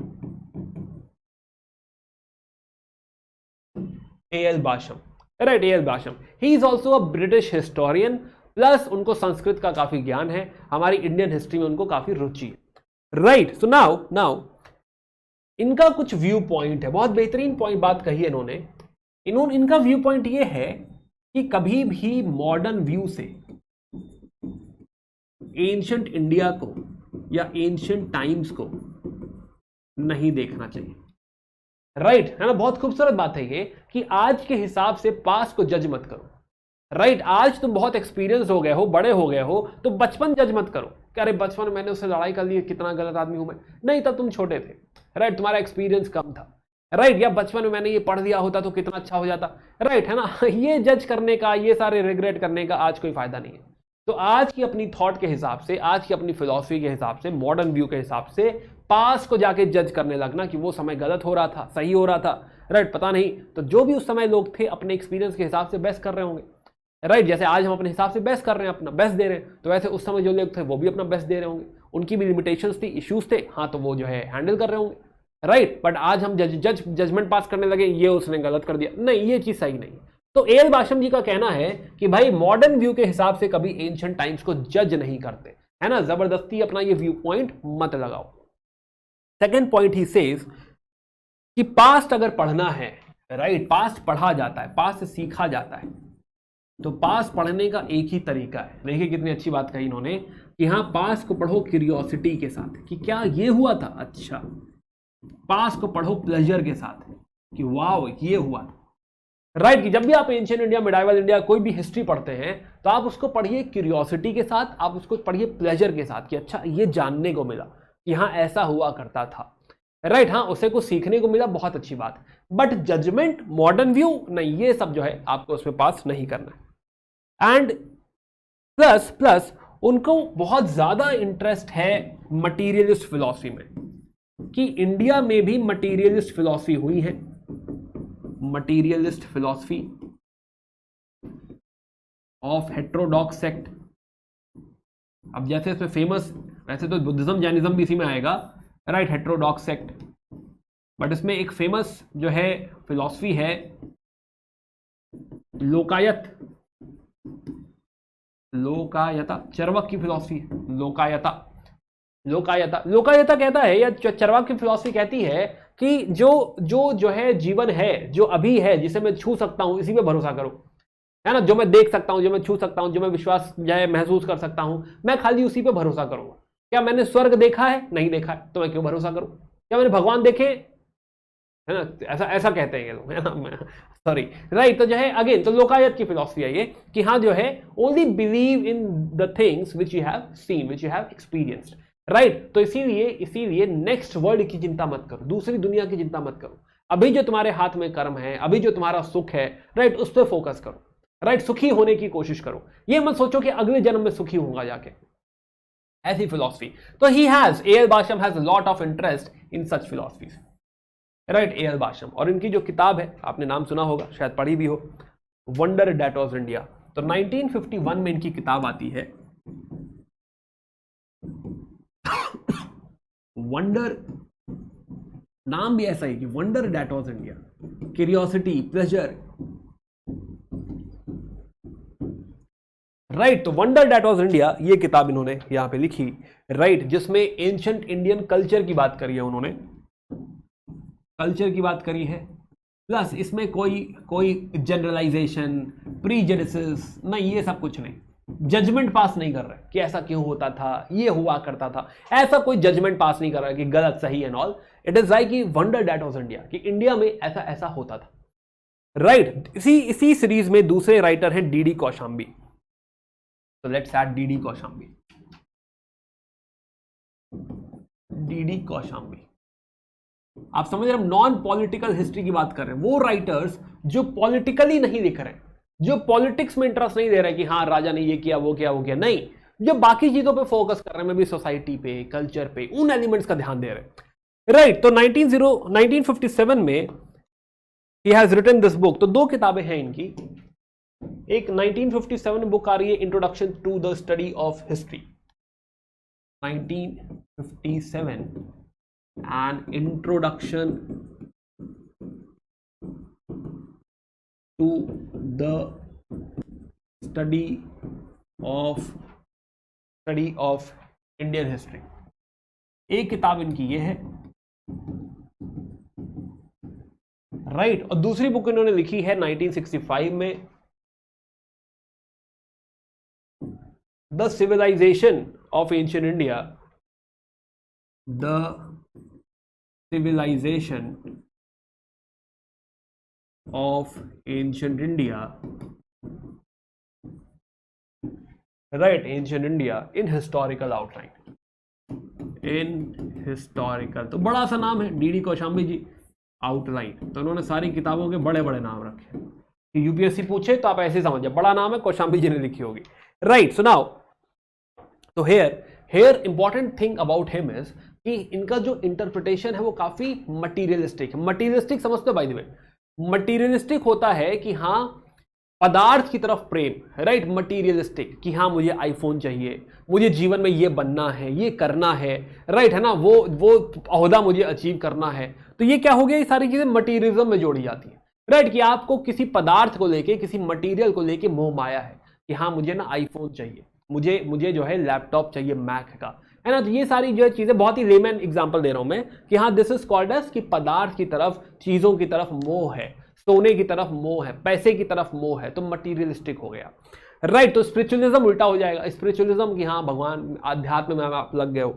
A L. Basham, right, AL. Basham, he is also a British historian, plus उनको संस्कृत का काफी ज्ञान है, हमारी इंडियन हिस्ट्री में उनको काफी रुचि है। राइट, सो नाउ इनका कुछ व्यू पॉइंट है, बहुत बेहतरीन पॉइंट बात कही है इन्होंने। इनका व्यू पॉइंट ये है कि कभी भी मॉडर्न व्यू से एंशिएंट इंडिया को या एंशिएंट टाइम्स को नहीं देखना चाहिए। राइट, है ना, बहुत खूबसूरत बात है ये कि आज के हिसाब से पास्ट को जज मत करो। राइट। आज तुम बहुत एक्सपीरियंस हो गए हो, बड़े हो गए हो, तो बचपन जज मत करो कि अरे बचपन में मैंने उससे लड़ाई कर ली, कितना गलत आदमी हूं मैं। नहीं, तब तुम छोटे थे, राइट, तुम्हारा एक्सपीरियंस कम था, राइट। या बचपन में मैंने ये पढ़ लिया होता तो कितना अच्छा हो जाता, राइट, है ना। ये जज करने का, ये सारे रिग्रेट करने का आज कोई फायदा नहीं है। तो आज की अपनी थॉट के हिसाब से, आज की अपनी फिलॉसफी के हिसाब से, मॉडर्न व्यू के हिसाब से पास को जाके जज करने लगना कि वो समय गलत हो रहा था, सही हो रहा था, राइट, पता नहीं। तो जो भी उस समय लोग थे अपने एक्सपीरियंस के हिसाब से बेस्ट कर रहे होंगे, राइट। जैसे आज हम अपने हिसाब से बेस्ट कर रहे हैं, अपना बेस्ट दे रहे हैं, तो वैसे उस समय जो लोग थे वो भी अपना बेस्ट दे रहे होंगे। उनकी भी लिमिटेशंस थी, इश्यूज थे, हाँ, तो वो जो है हैंडल कर रहे होंगे, राइट। बट आज हम जजमेंट पास करने लगे, ये उसने गलत कर दिया, नहीं, ये चीज सही नहीं। तो ए एल बाशम जी का कहना है कि भाई मॉडर्न व्यू के हिसाब से कभी एंशिएंट टाइम्स को जज नहीं करते, है ना, जबरदस्ती अपना ये व्यू पॉइंट मत लगाओ। सेकेंड पॉइंट ही सेज कि पास्ट अगर पढ़ना है, राइट, पास्ट पढ़ा जाता है, पास्ट से सीखा जाता है, तो पास पढ़ने का एक ही तरीका है। देखिए कितनी अच्छी बात कही इन्होंने कि हाँ, पास को पढ़ो क्यूरियोसिटी के साथ कि क्या ये हुआ था, अच्छा। पास को पढ़ो प्लेजर के साथ कि वाओ ये हुआ था, राइट। कि जब भी आप एंशिएंट इंडिया, मिडाइवल इंडिया, कोई भी हिस्ट्री पढ़ते हैं तो आप उसको पढ़िए क्यूरियोसिटी के साथ, आप उसको पढ़िए प्लेजर के साथ कि अच्छा ये जानने को मिला कि हाँ ऐसा हुआ करता था, राइट। हाँ, उसे कुछ सीखने को मिला, बहुत अच्छी बात। बट जजमेंट, मॉडर्न व्यू नहीं, ये सब जो है आपको उसमें पास नहीं करना है। एंड प्लस उनको बहुत ज्यादा इंटरेस्ट है मटीरियलिस्ट फिलॉसफी में, कि इंडिया में भी मटीरियलिस्ट फिलॉसफी हुई है, materialist philosophy of heterodox sect. अब जैसे इसमें फेमस, वैसे तो बुद्धिज्म जैनिज्म भी इसी में आएगा, राइट, हेट्रोडॉक्स सेक्ट, बट इसमें एक फेमस जो है फिलॉसफी है लोकायता, चरवाक की फिलॉसफी है लोकायता कहता है, या चरवाक की फिलॉसफी कहती है कि जो है जीवन है, जो अभी है, जिसे मैं छू सकता हूं, इसी पे भरोसा करो, है ना। जो मैं देख सकता हूं, जो मैं छू सकता हूं, जो मैं विश्वास जो है महसूस कर सकता हूं, मैं खाली उसी पे भरोसा करूंगा। क्या मैंने स्वर्ग देखा है? नहीं देखा है, तो मैं क्यों भरोसा करूं? क्या मैंने भगवान देखे, है ना, ऐसा कहते हैं ये लोग, है ना, सॉरी, राइट। तो जो है अगेन, तो लोकायत की फिलॉसफी है ये कि हाँ जो है only believe in the things which you have seen, which you have experienced, right. तो इसीलिए नेक्स्ट वर्ल्ड की चिंता मत करो, दूसरी दुनिया की चिंता मत करो। अभी जो तुम्हारे हाथ में कर्म है, अभी जो तुम्हारा सुख है, राइट, उस पर फोकस करो, राइट, सुखी होने की कोशिश करो। ये मत सोचो कि अगले जन्म में सुखी होगा जाके, ऐसी फिलॉसफी। तो he has, A L Basham has lot of interest in such philosophies, right, A L Basham. और इनकी जो किताब है, आपने नाम सुना होगा, शायद पढ़ी भी हो, वंडर दैट वाज इंडिया। तो 1951 में इनकी किताब आती है, वंडर, नाम भी ऐसा ही कि wonder that was India, curiosity, pleasure, right. तो वंडर दैट वाज इंडिया, ये किताब इन्होंने यहां पे लिखी, राइट, जिसमें एंशिएंट इंडियन कल्चर की बात करी है उन्होंने, कल्चर की बात करी है, प्लस इसमें कोई जनरलाइजेशन, प्रीजुडिसेस नहीं, ये सब कुछ नहीं, जजमेंट पास नहीं कर रहे कि ऐसा क्यों होता था, ये हुआ करता था, ऐसा कोई जजमेंट पास नहीं कर रहा कि गलत सही and all. It is like कि वंडर दैट वाज इंडिया, कि इंडिया में ऐसा ऐसा होता था, राइट। इसी सीरीज में दूसरे राइटर हैं डीडी कौशाम्बी। तो let's add DD Kaushambi. DD Kaushambi, आप समझ रहे हैं, नॉन पॉलिटिकल हिस्ट्री की बात कर रहे हैं, वो राइटर्स जो पॉलिटिकली नहीं लिख रहे हैं, जो पॉलिटिक्स में इंटरेस्ट नहीं दे रहे हैं कि हाँ राजा ने ये किया, वो किया, वो किया, नहीं, जो बाकी चीजों पे फोकस कर रहे हैं, मैं भी सोसाइटी पे, कल्चर पे, उन एलिमेंट्स का ध्यान दे रहे हैं, राइट। तो 1957 में he has written this book. तो दो किताबें हैं इनकी, एक 1957 बुक आ रही है, introduction to the study of history, 1957, an introduction to the study of Indian history। एक किताब इनकी ये है, राइट। और दूसरी बुक इन्होंने लिखी है 1965 में, the civilization of ancient India, the civilization of ancient India, right, ancient India in historical outline, in historical, तो बड़ा सा नाम है डीडी कौशाम्बी जी, आउटलाइन, तो उन्होंने सारी किताबों के बड़े बड़े नाम रखे कि यूपीएससी पूछे तो आप ऐसे समझिए, बड़ा नाम है, कौशाम्बी जी ने लिखी होगी। राइट, सुनाओ, तो here important thing about him is कि इनका जो इंटरप्रिटेशन है वो काफी मटीरियलिस्टिक है। मटीरियलिस्टिक समझते हो बाय द वे? मटीरियलिस्टिक होता है कि हाँ पदार्थ की तरफ प्रेम, राइट, मटीरियलिस्टिक कि हाँ मुझे आईफोन चाहिए, मुझे जीवन में ये बनना है, ये करना है, राइट, है ना, वो ओहदा मुझे अचीव करना है। तो ये क्या हो गया, ये सारी चीजें मटीरियलिज्म में जोड़ी जाती है, राइट, कि आपको किसी पदार्थ को लेके, किसी मटीरियल को लेके मोह माया है कि हाँ मुझे ना आईफोन चाहिए, मुझे जो है लैपटॉप चाहिए मैक का, है ना। तो ये सारी जो चीजें, बहुत ही लेमैन एग्जांपल दे रहा हूं मैं कि हाँ दिस इज कॉल्ड एज कि पदार्थ की तरफ, चीजों की तरफ मोह है, सोने की तरफ मोह है, पैसे की तरफ मोह है, तो मटीरियलिस्टिक हो गया। राइट, तो स्पिरिचुअलिज्म उल्टा हो जाएगा, स्पिरिचुअलिज्म की हाँ भगवान अध्यात्म में आप लग गए हो।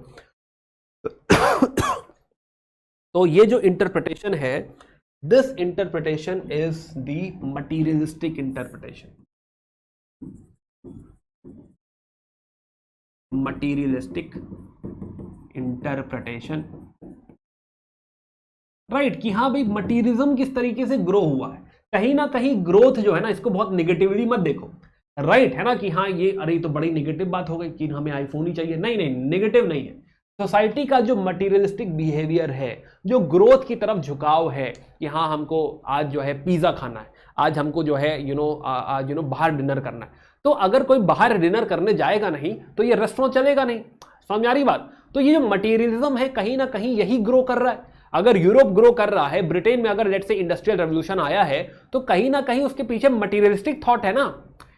तो ये जो इंटरप्रिटेशन है, this interpretation is the materialistic interpretation, materialistic interpretation, right, कि हाँ भाई मटीरियलिज्म किस तरीके से ग्रो हुआ है। कहीं ना कहीं ग्रोथ जो है ना, इसको बहुत निगेटिवली मत देखो, राइट, है ना, कि हाँ ये अरे तो बड़ी निगेटिव बात हो गई कि हमें आईफोन ही चाहिए, नहीं नहीं, निगेटिव नहीं है। सोसाइटी का जो मटीरियलिस्टिक बिहेवियर है, जो ग्रोथ की तरफ झुकाव है कि हाँ हमको आज जो है पिज्जा खाना है, आज हमको जो है आज बाहर डिनर करना है, तो अगर कोई बाहर डिनर करने जाएगा नहीं तो ये रेस्टोरेंट चलेगा नहीं, समझ आ रही बात। तो ये जो मटीरियलिज्म है कहीं ना कहीं यही ग्रो कर रहा है। अगर यूरोप ग्रो कर रहा है, ब्रिटेन में अगर लेट से इंडस्ट्रियल रेवोल्यूशन आया है, तो कहीं ना कहीं उसके पीछे मटीरियलिस्टिक थॉट है ना।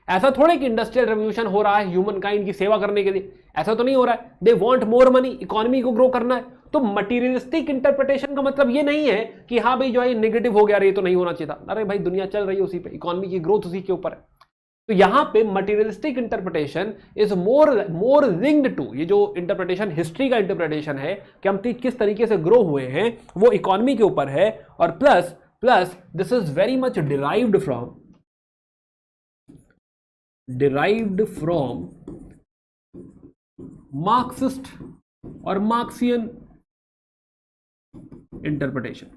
ऐसा थोड़े कि इंडस्ट्रियल रेवोल्यूशन हो रहा है ह्यूमन काइंड की सेवा करने के लिए, ऐसा तो नहीं हो रहा है। They want more money, economy को ग्रो करना है। तो मटीरियलिस्टिक इंटरप्रिटेशन का मतलब ये नहीं है कि हाँ भाई जो है नेगेटिव हो गया, ये तो नहीं होना चाहिए था। अरे भाई दुनिया चल रही है उसी पे, इकोनॉमी की ग्रोथ उसी के ऊपर है। तो यहां पे materialistic interpretation is more linked to, ये जो इंटरप्रिटेशन हिस्ट्री का इंटरप्रिटेशन है कि हम किस तरीके से ग्रो हुए हैं, वो इकोनॉमी के ऊपर है। और plus this is very much derived from Marxist और मार्क्सियन इंटरप्रिटेशन,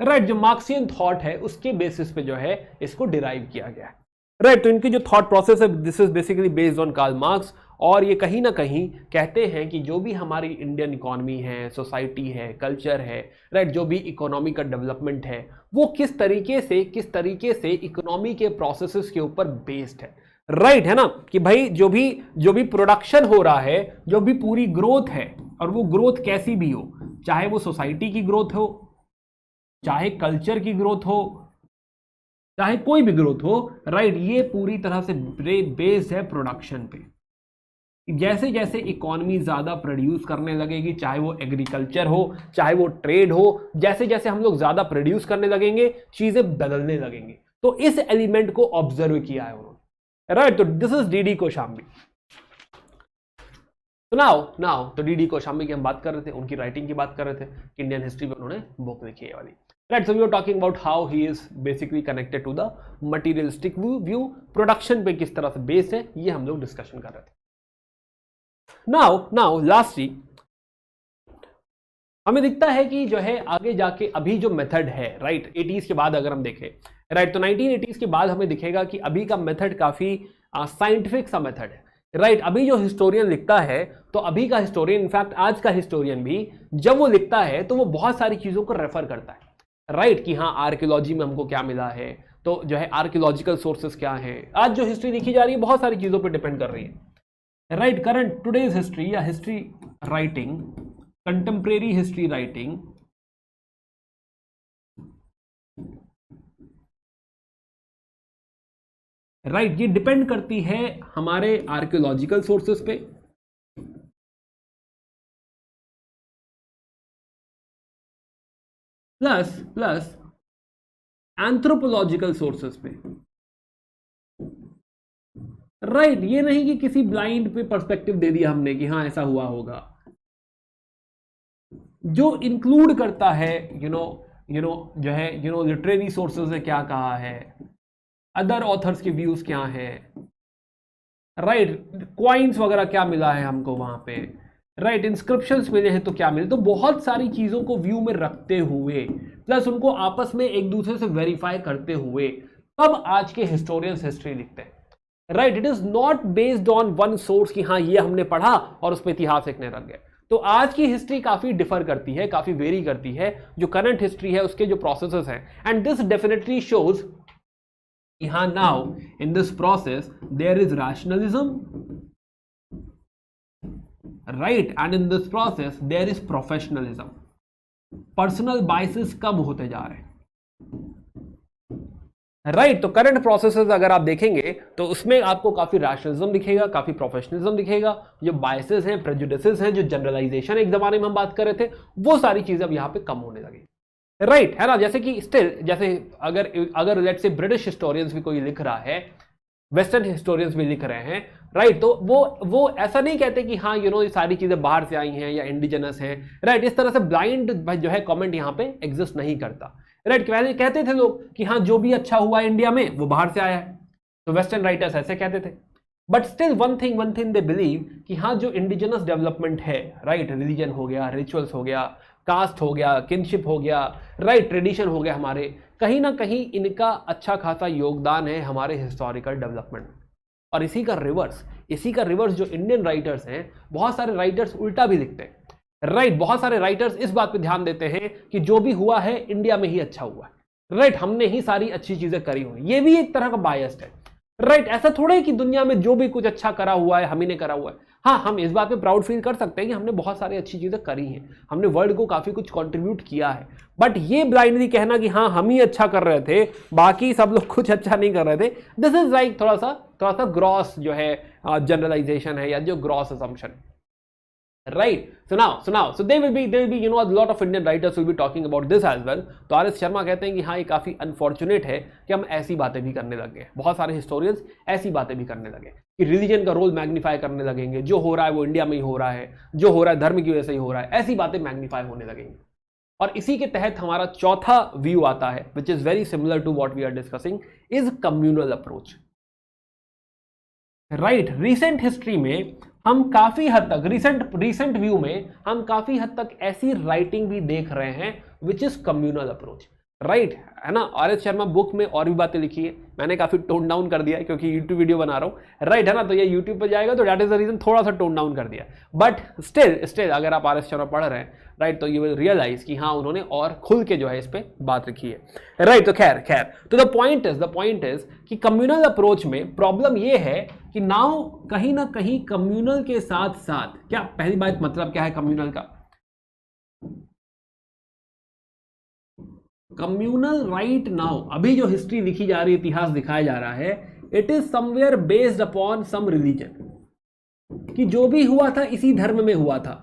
राइट, जो मार्क्सियन थॉट है उसके बेसिस पे जो है इसको डिराइव किया गया है, राइट। तो इनकी जो थॉट प्रोसेस है this is basically based on Karl Marx, और ये कहीं ना कहीं कहते हैं कि जो भी हमारी इंडियन इकोनॉमी है, सोसाइटी है, कल्चर है, राइट, जो भी इकोनॉमी का डेवलपमेंट है वो किस तरीके से इकोनॉमी के प्रोसेसेस के ऊपर बेस्ड है, राइट, है ना, कि भाई जो भी प्रोडक्शन हो रहा है, जो भी पूरी ग्रोथ है, और वो ग्रोथ कैसी भी हो, चाहे वो सोसाइटी की ग्रोथ हो, चाहे कल्चर की ग्रोथ हो, चाहे कोई भी ग्रोथ हो, राइट, ये पूरी तरह से बेस्ड है प्रोडक्शन पे। जैसे जैसे इकोनॉमी ज्यादा प्रोड्यूस करने लगेगी, चाहे वो एग्रीकल्चर हो, चाहे वो ट्रेड हो, जैसे जैसे हम लोग ज्यादा प्रोड्यूस करने लगेंगे चीजें बदलने लगेंगी। तो इस एलिमेंट को ऑब्जर्व किया है उन्होंने, राइट। तो दिस इज डीडी कौशाम्बी। तो नाउ तो डीडी कौशाम्बी की हम बात कर रहे थे, उनकी राइटिंग की बात कर रहे थे, इंडियन हिस्ट्री में उन्होंने बुक लिखी है वाली, right. So we are talking about how he is basically connected to the materialistic view, production पे किस तरह से बेस्ड है, ये हम लोग डिस्कशन कर रहे थे। नाउ लास्टली हमें दिखता है कि जो है आगे जाके अभी जो मेथड है, राइट, 80s के बाद अगर हम देखें, राइट, तो 1980s के बाद हमें दिखेगा कि अभी का मेथड काफी साइंटिफिक सा मेथड है, राइट। अभी जो हिस्टोरियन लिखता है, तो अभी का हिस्टोरियन, इनफैक्ट आज का हिस्टोरियन भी जब वो लिखता है तो वो बहुत सारी चीजों को रेफर करता है, राइट, कि हाँ आर्कियोलॉजी में हमको क्या मिला है, तो जो है आर्कियोलॉजिकल सोर्सेस क्या है। आज जो हिस्ट्री लिखी जा रही है बहुत सारी चीजों पर डिपेंड कर रही है, राइट। करंट टुडेज हिस्ट्री या history writing, contemporary history writing, right, ये डिपेंड करती है हमारे आर्कियोलॉजिकल सोर्सेस पे, प्लस एंथ्रोपोलॉजिकल सोर्सेस पे, राइट। ये नहीं कि किसी ब्लाइंड पे पर्सपेक्टिव दे दिया हमने कि हाँ ऐसा हुआ होगा, जो इंक्लूड करता है जो है लिटरेरी सोर्सेस ने क्या कहा है, अदर ऑथर्स के व्यूज क्या हैं, राइट, क्वाइंस वगैरह क्या मिला है हमको वहां पे, राइट, इंस्क्रिप्शंस मिले हैं तो क्या मिले, तो बहुत सारी चीजों को व्यू में रखते हुए प्लस उनको आपस में एक दूसरे से वेरीफाई करते हुए तब आज के हिस्टोरियंस हिस्ट्री लिखते हैं। Right, it is not based on one source कि हाँ ये हमने पढ़ा और उसमें इतिहास लिखने लग गए। तो आज की हिस्ट्री काफी डिफर करती है, काफी वेरी करती है जो करंट हिस्ट्री है उसके जो प्रोसेसेस हैं, एंड दिस डेफिनेटली शोज हाँ now in this process there is rationalism, right, and in this process there is professionalism. Personal biases कम होते जा रहे हैं, राइट। तो करंट प्रोसेसेस अगर आप देखेंगे तो उसमें आपको काफी रैशनलिज्म दिखेगा, काफी प्रोफेशनलिज्म दिखेगा, जो बायसेस हैं, प्रेजुडिसेस हैं, जो जनरलाइजेशन एक जमाने में हम बात कर रहे थे, वो सारी चीजें अब यहां पे कम होने लगी, राइट, है ना। जैसे कि स्टिल जैसे अगर लेट से ब्रिटिश हिस्टोरियंस भी कोई लिख रहा है, वेस्टर्न हिस्टोरियंस भी लिख रहे हैं, राइट, तो वो ऐसा नहीं कहते कि हाँ ये सारी चीजें बाहर से आई हैं या इंडिजिनस हैं, राइट। इस तरह से ब्लाइंड जो है कमेंट यहाँ पे एग्जिस्ट नहीं करता, राइट। कहते थे लोग कि हाँ जो भी अच्छा हुआ इंडिया में वो बाहर से आया है, तो वेस्टर्न राइटर्स ऐसे कहते थे। But still one thing they believe कि हाँ जो इंडिजिनस डेवलपमेंट है, राइट, रिलीजन हो गया, रिचुअल्स हो गया, कास्ट हो गया, किनशिप हो गया, राइट, ट्रेडिशन हो गया, हमारे कहीं ना कहीं इनका अच्छा खासा योगदान है हमारे हिस्टोरिकल डेवलपमेंट। और इसी का रिवर्स जो इंडियन राइटर्स हैं, बहुत सारे राइटर्स उल्टा भी लिखते हैं, राइट। बहुत सारे राइटर्स इस बात पे ध्यान देते हैं कि जो भी हुआ है इंडिया में ही अच्छा हुआ है, राइट, हमने ही सारी अच्छी चीजें करी हुई, ये भी एक तरह का बायस्ड है, राइट। ऐसा थोड़ा है कि दुनिया में जो भी कुछ अच्छा करा हुआ है हम ही ने करा हुआ है। हाँ, हम इस बात पे प्राउड फील कर सकते हैं कि हमने बहुत सारी अच्छी चीजें करी हैं, हमने वर्ल्ड को काफी कुछ कंट्रीब्यूट किया है। बट ये ब्लाइंडली कहना कि हाँ हम ही अच्छा कर रहे थे, बाकी सब लोग कुछ अच्छा नहीं कर रहे थे, दिस इज लाइक थोड़ा सा ग्रॉस जो है जनरलाइजेशन है या जो ग्रॉस असम्पशन है, right. So they will be a lot of Indian writers will be talking about this as well. तो आर एस शर्मा कहते हैं कि हाँ ये काफी अनफॉर्चुनेट है कि हम ऐसी बातें भी करने लग गए, बहुत सारे हिस्टोरियंस ऐसी बातें भी करने लगे कि रिलीजन का रोल मैग्नीफाई करने लगेंगे, जो हो रहा है वो इंडिया में ही हो रहा है, जो हो रहा है धर्म की वजह से ही हो रहा है, ऐसी बातें मैग्नीफाई होने लगेंगी। और इसी के तहत हमारा चौथा व्यू आता है which is very similar to what we are discussing, is communal approach, right. Recent history में हम काफी हद तक रिसेंट व्यू में हम काफी हद तक ऐसी राइटिंग भी देख रहे हैं which is communal approach, right, है ना। आर एस शर्मा बुक में और भी बातें लिखी है, मैंने काफी टोन डाउन कर दिया है क्योंकि यूट्यूब वीडियो बना रहा हूं, राइट, है ना, तो ये यूट्यूब पर जाएगा तो दैट इज द रीजन थोड़ा सा टोन डाउन कर दिया। बट स्टिल अगर आप आर एस शर्मा पढ़ रहे हैं, राइट, तो यू विल रियलाइज कि हाँ उन्होंने और खुल के जो है इस पे बात रखी है, राइट। तो खैर तो द पॉइंट इज कि कम्युनल अप्रोच में प्रॉब्लम ये है कि नाउ कहीं ना कहीं कम्युनल के साथ साथ क्या, पहली बात मतलब क्या है कम्युनल का, कम्युनल राइट नाउ अभी जो हिस्ट्री लिखी जा रही है, इतिहास दिखाया जा रहा है, it is somewhere based upon some religion, कि जो भी हुआ था इसी धर्म में हुआ था,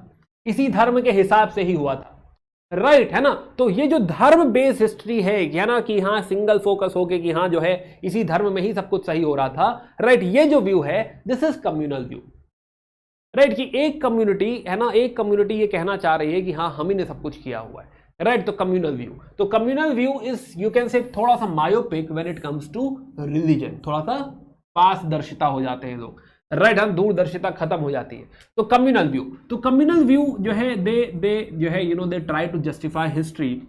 इसी धर्म के हिसाब से ही हुआ था, राइट, है ना। तो ये जो धर्म बेस्ड हिस्ट्री है ना, कि हाँ सिंगल फोकस होके कि हाँ जो है इसी धर्म में ही सब कुछ सही हो रहा था, राइट, ये जो व्यू है this is communal view, right, कि एक कम्युनिटी है ना, एक कम्युनिटी ये कहना चाह रही है कि हाँ हम ही ने सब कुछ किया हुआ है, राइट। तो communal view is you can say थोड़ा सा myopic when it comes to religion, थोड़ा सा पारदर्शिता हो जाते हैं लोग, राइट, हम दूरदर्शिता खत्म हो जाती है। तो कम्युनल व्यू जो है दे जो है they try to justify history,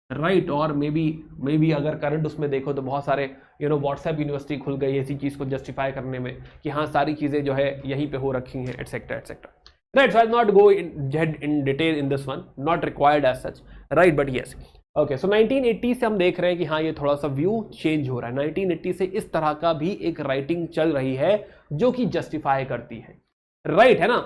right. और मे बी अगर करंट उसमें देखो तो बहुत सारे व्हाट्सएप यूनिवर्सिटी खुल गई ऐसी चीज को जस्टिफाई करने में कि हाँ सारी चीजें जो है यहीं पे हो रखी हैं, etcetera etcetera, right. So I will not go in detail in this one, not required as such, right, but yes okay. So 1980 से हम देख रहे हैं कि हाँ ये थोड़ा सा व्यू चेंज हो रहा है, 1980 से इस तरह का भी एक राइटिंग चल रही है जो कि जस्टिफाई करती है, राइट, है ना।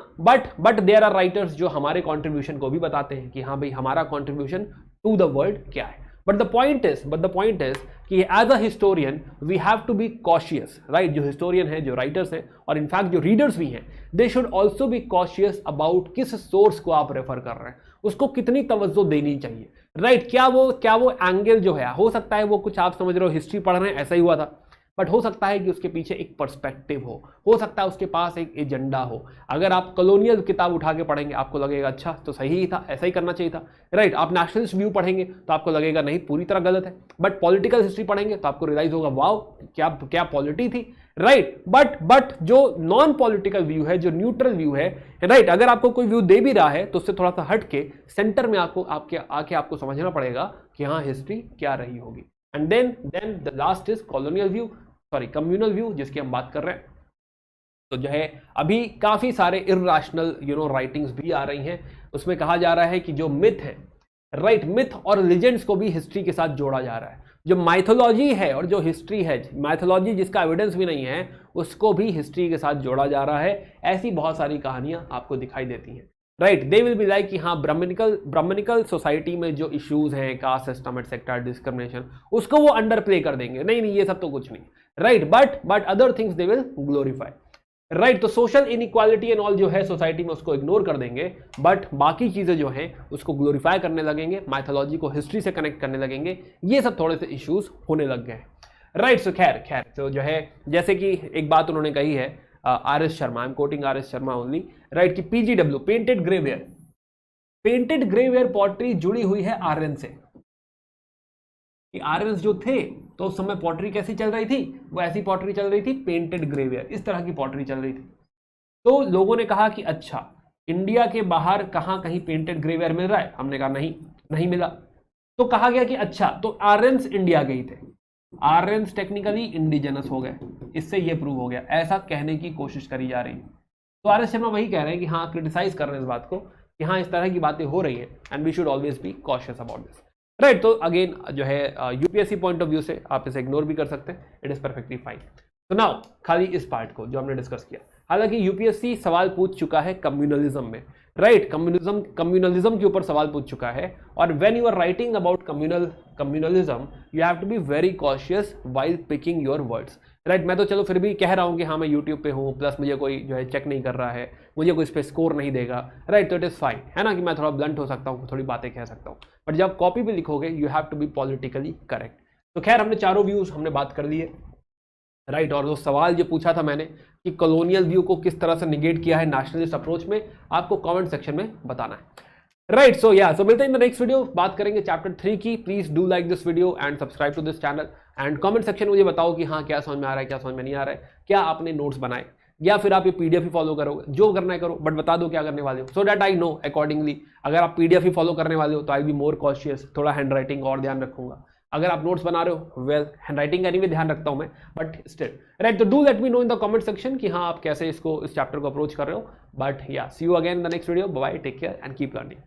बट देयर आर राइटर्स जो हमारे कंट्रीब्यूशन को भी बताते हैं कि हाँ भाई हमारा कंट्रीब्यूशन टू द वर्ल्ड क्या है। बट द पॉइंट इज कि as a historian we have to be cautious, right. जो हिस्टोरियन है, जो राइटर्स हैं और इनफैक्ट जो रीडर्स भी हैं, they should also be cautious about किस सोर्स को आप रेफर कर रहे हैं, उसको कितनी तवज्जो देनी चाहिए, राइट। क्या वो एंगल जो है, हो सकता है वो कुछ आप समझ रहे हो हिस्ट्री पढ़ रहे हैं ऐसा ही हुआ था, बट हो सकता है कि उसके पीछे एक पर्सपेक्टिव हो सकता है उसके पास एक एजेंडा हो। अगर आप कॉलोनियल किताब उठा के पढ़ेंगे आपको लगेगा अच्छा तो सही ही था, ऐसा ही करना चाहिए था, राइट। आप नेशनलिस्ट व्यू पढ़ेंगे तो आपको लगेगा नहीं पूरी तरह गलत है, बट पॉलिटिकल हिस्ट्री पढ़ेंगे तो आपको रियलाइज होगा वाओ क्या क्या पॉलिटी थी, राइट। बट जो नॉन पॉलिटिकल व्यू है, जो न्यूट्रल व्यू है, राइट, अगर आपको कोई व्यू दे भी रहा है तो उससे थोड़ा सा हट के सेंटर में आपको समझना पड़ेगा कि हाँ हिस्ट्री क्या रही होगी। And then the last is colonial view, sorry communal view, जिसकी हम बात कर रहे हैं। तो जो है अभी काफी सारे इररेशनल राइटिंग्स भी आ रही हैं, उसमें कहा जा रहा है कि जो मिथ है, राइट, मिथ और लेजेंड्स को भी हिस्ट्री के साथ जोड़ा जा रहा है। जो माइथोलॉजी है और जो हिस्ट्री है, माइथोलॉजी जिसका एविडेंस भी नहीं है उसको भी हिस्ट्री के साथ जोड़ा जा रहा है। ऐसी बहुत सारी कहानियां आपको दिखाई देती हैं, right. They will be like कि हाँ ब्राह्मणिकल सोसाइटी में जो इश्यूज हैं, कास्ट सिस्टम एटसेट्रा, डिस्क्रिमिनेशन, उसको वो अंडर प्ले कर देंगे, नहीं ये सब तो कुछ नहीं, right. But other things they will glorify, right. तो सोशल इनइक्वालिटी एंड ऑल जो है सोसाइटी में उसको इग्नोर कर देंगे, बट बाकी चीजें जो हैं उसको ग्लोरीफाई करने लगेंगे, माइथोलॉजी को हिस्ट्री से कनेक्ट करने लगेंगे। ये सब थोड़े से इश्यूज होने लग गए हैं, राइट। सो खैर तो जो है जैसे कि एक बात उन्होंने कही है RS. Sharma, I am quoting RS. Sharma only, right, कि पीजीडब्ल्यू पेंटेड ग्रेवेयर पॉटरी जुड़ी हुई है आर्यन से। आर्यंस जो थे तो उस समय पॉटरी कैसी चल रही थी, वो ऐसी पॉटरी चल रही थी, पेंटेड ग्रेवेयर, इस तरह की पॉटरी चल रही थी। तो लोगों ने कहा कि अच्छा इंडिया के बाहर कहाँ कहीं पेंटेड ग्रेवेयर मिल रहा है, हमने कहा नहीं मिला। तो कहा गया कि अच्छा तो आर्यंस इंडिया गए थे, आर्यंस टेक्निकली इंडिजिनस हो गए, इससे ये प्रूव हो गया, ऐसा कहने की कोशिश करी जा रही है। तो आर.एस. शर्मा वही कह रहे हैं कि हाँ क्रिटिसाइज कर रहे हैं इस बात को कि हाँ इस तरह की बातें हो रही हैं and we should always be cautious about this, right. तो अगेन जो है यूपीएससी पॉइंट ऑफ व्यू से आप इसे इग्नोर भी कर सकते हैं, इट इज परफेक्टली फाइन। तो नाउ खाली इस पार्ट को जो हमने डिस्कस किया, हालांकि यूपीएससी सवाल पूछ चुका है कम्युनलिज्म में, राइट, कम्युनलिज्म के ऊपर सवाल पूछ चुका है। और when you are writing about communalism you have to be very cautious while picking your words, right. मैं तो चलो फिर भी कह रहा हूँ कि हाँ मैं यूट्यूब पे हूँ, प्लस मुझे कोई जो है चेक नहीं कर रहा है, मुझे कोई इस पर स्कोर नहीं देगा, राइट। तो इट इज़ फाइन, है ना, कि मैं थोड़ा ब्लंट हो सकता हूँ, थोड़ी बातें कह सकता हूँ, बट जब कॉपी पे लिखोगे you have to be politically correct. तो खैर हमने चारों व्यूज हमने बात कर लिए, राइट। और जो सवाल जो पूछा था मैंने कि कॉलोनियल व्यू को किस तरह से निगेट किया है नेशनलिस्ट अप्रोच में, आपको कमेंट सेक्शन में बताना है, राइट। सो मिलते हैं इन द नेक्स्ट वीडियो, बात करेंगे चैप्टर 3 की। Please do like this video and subscribe to this channel and comment section में मुझे बताओ कि हाँ क्या समझ में आ रहा है, क्या समझ में नहीं आ रहा है, क्या आपने नोट्स बनाए या फिर आप ये पीडीएफ ही फॉलो करोगे, जो करना है करो, बट बता दो क्या करने वाले हो, so that I know accordingly. अगर आप पीडीएफ ही फॉलो करने वाले हो तो आई बी मोर कॉशियस, थोड़ा हैंड राइटिंग और ध्यान रखूंगा। अगर आप नोट्स बना रहे हो, वेल हैंड राइटिंग का नहीं भी ध्यान रखता हूं मैं, बट स्टिल, राइट। तो do let me know in the comment section कि हाँ आप कैसे इस चैप्टर को अप्रोच कर रहे हो। But yeah see you again in the next video, bye, take care and keep learning.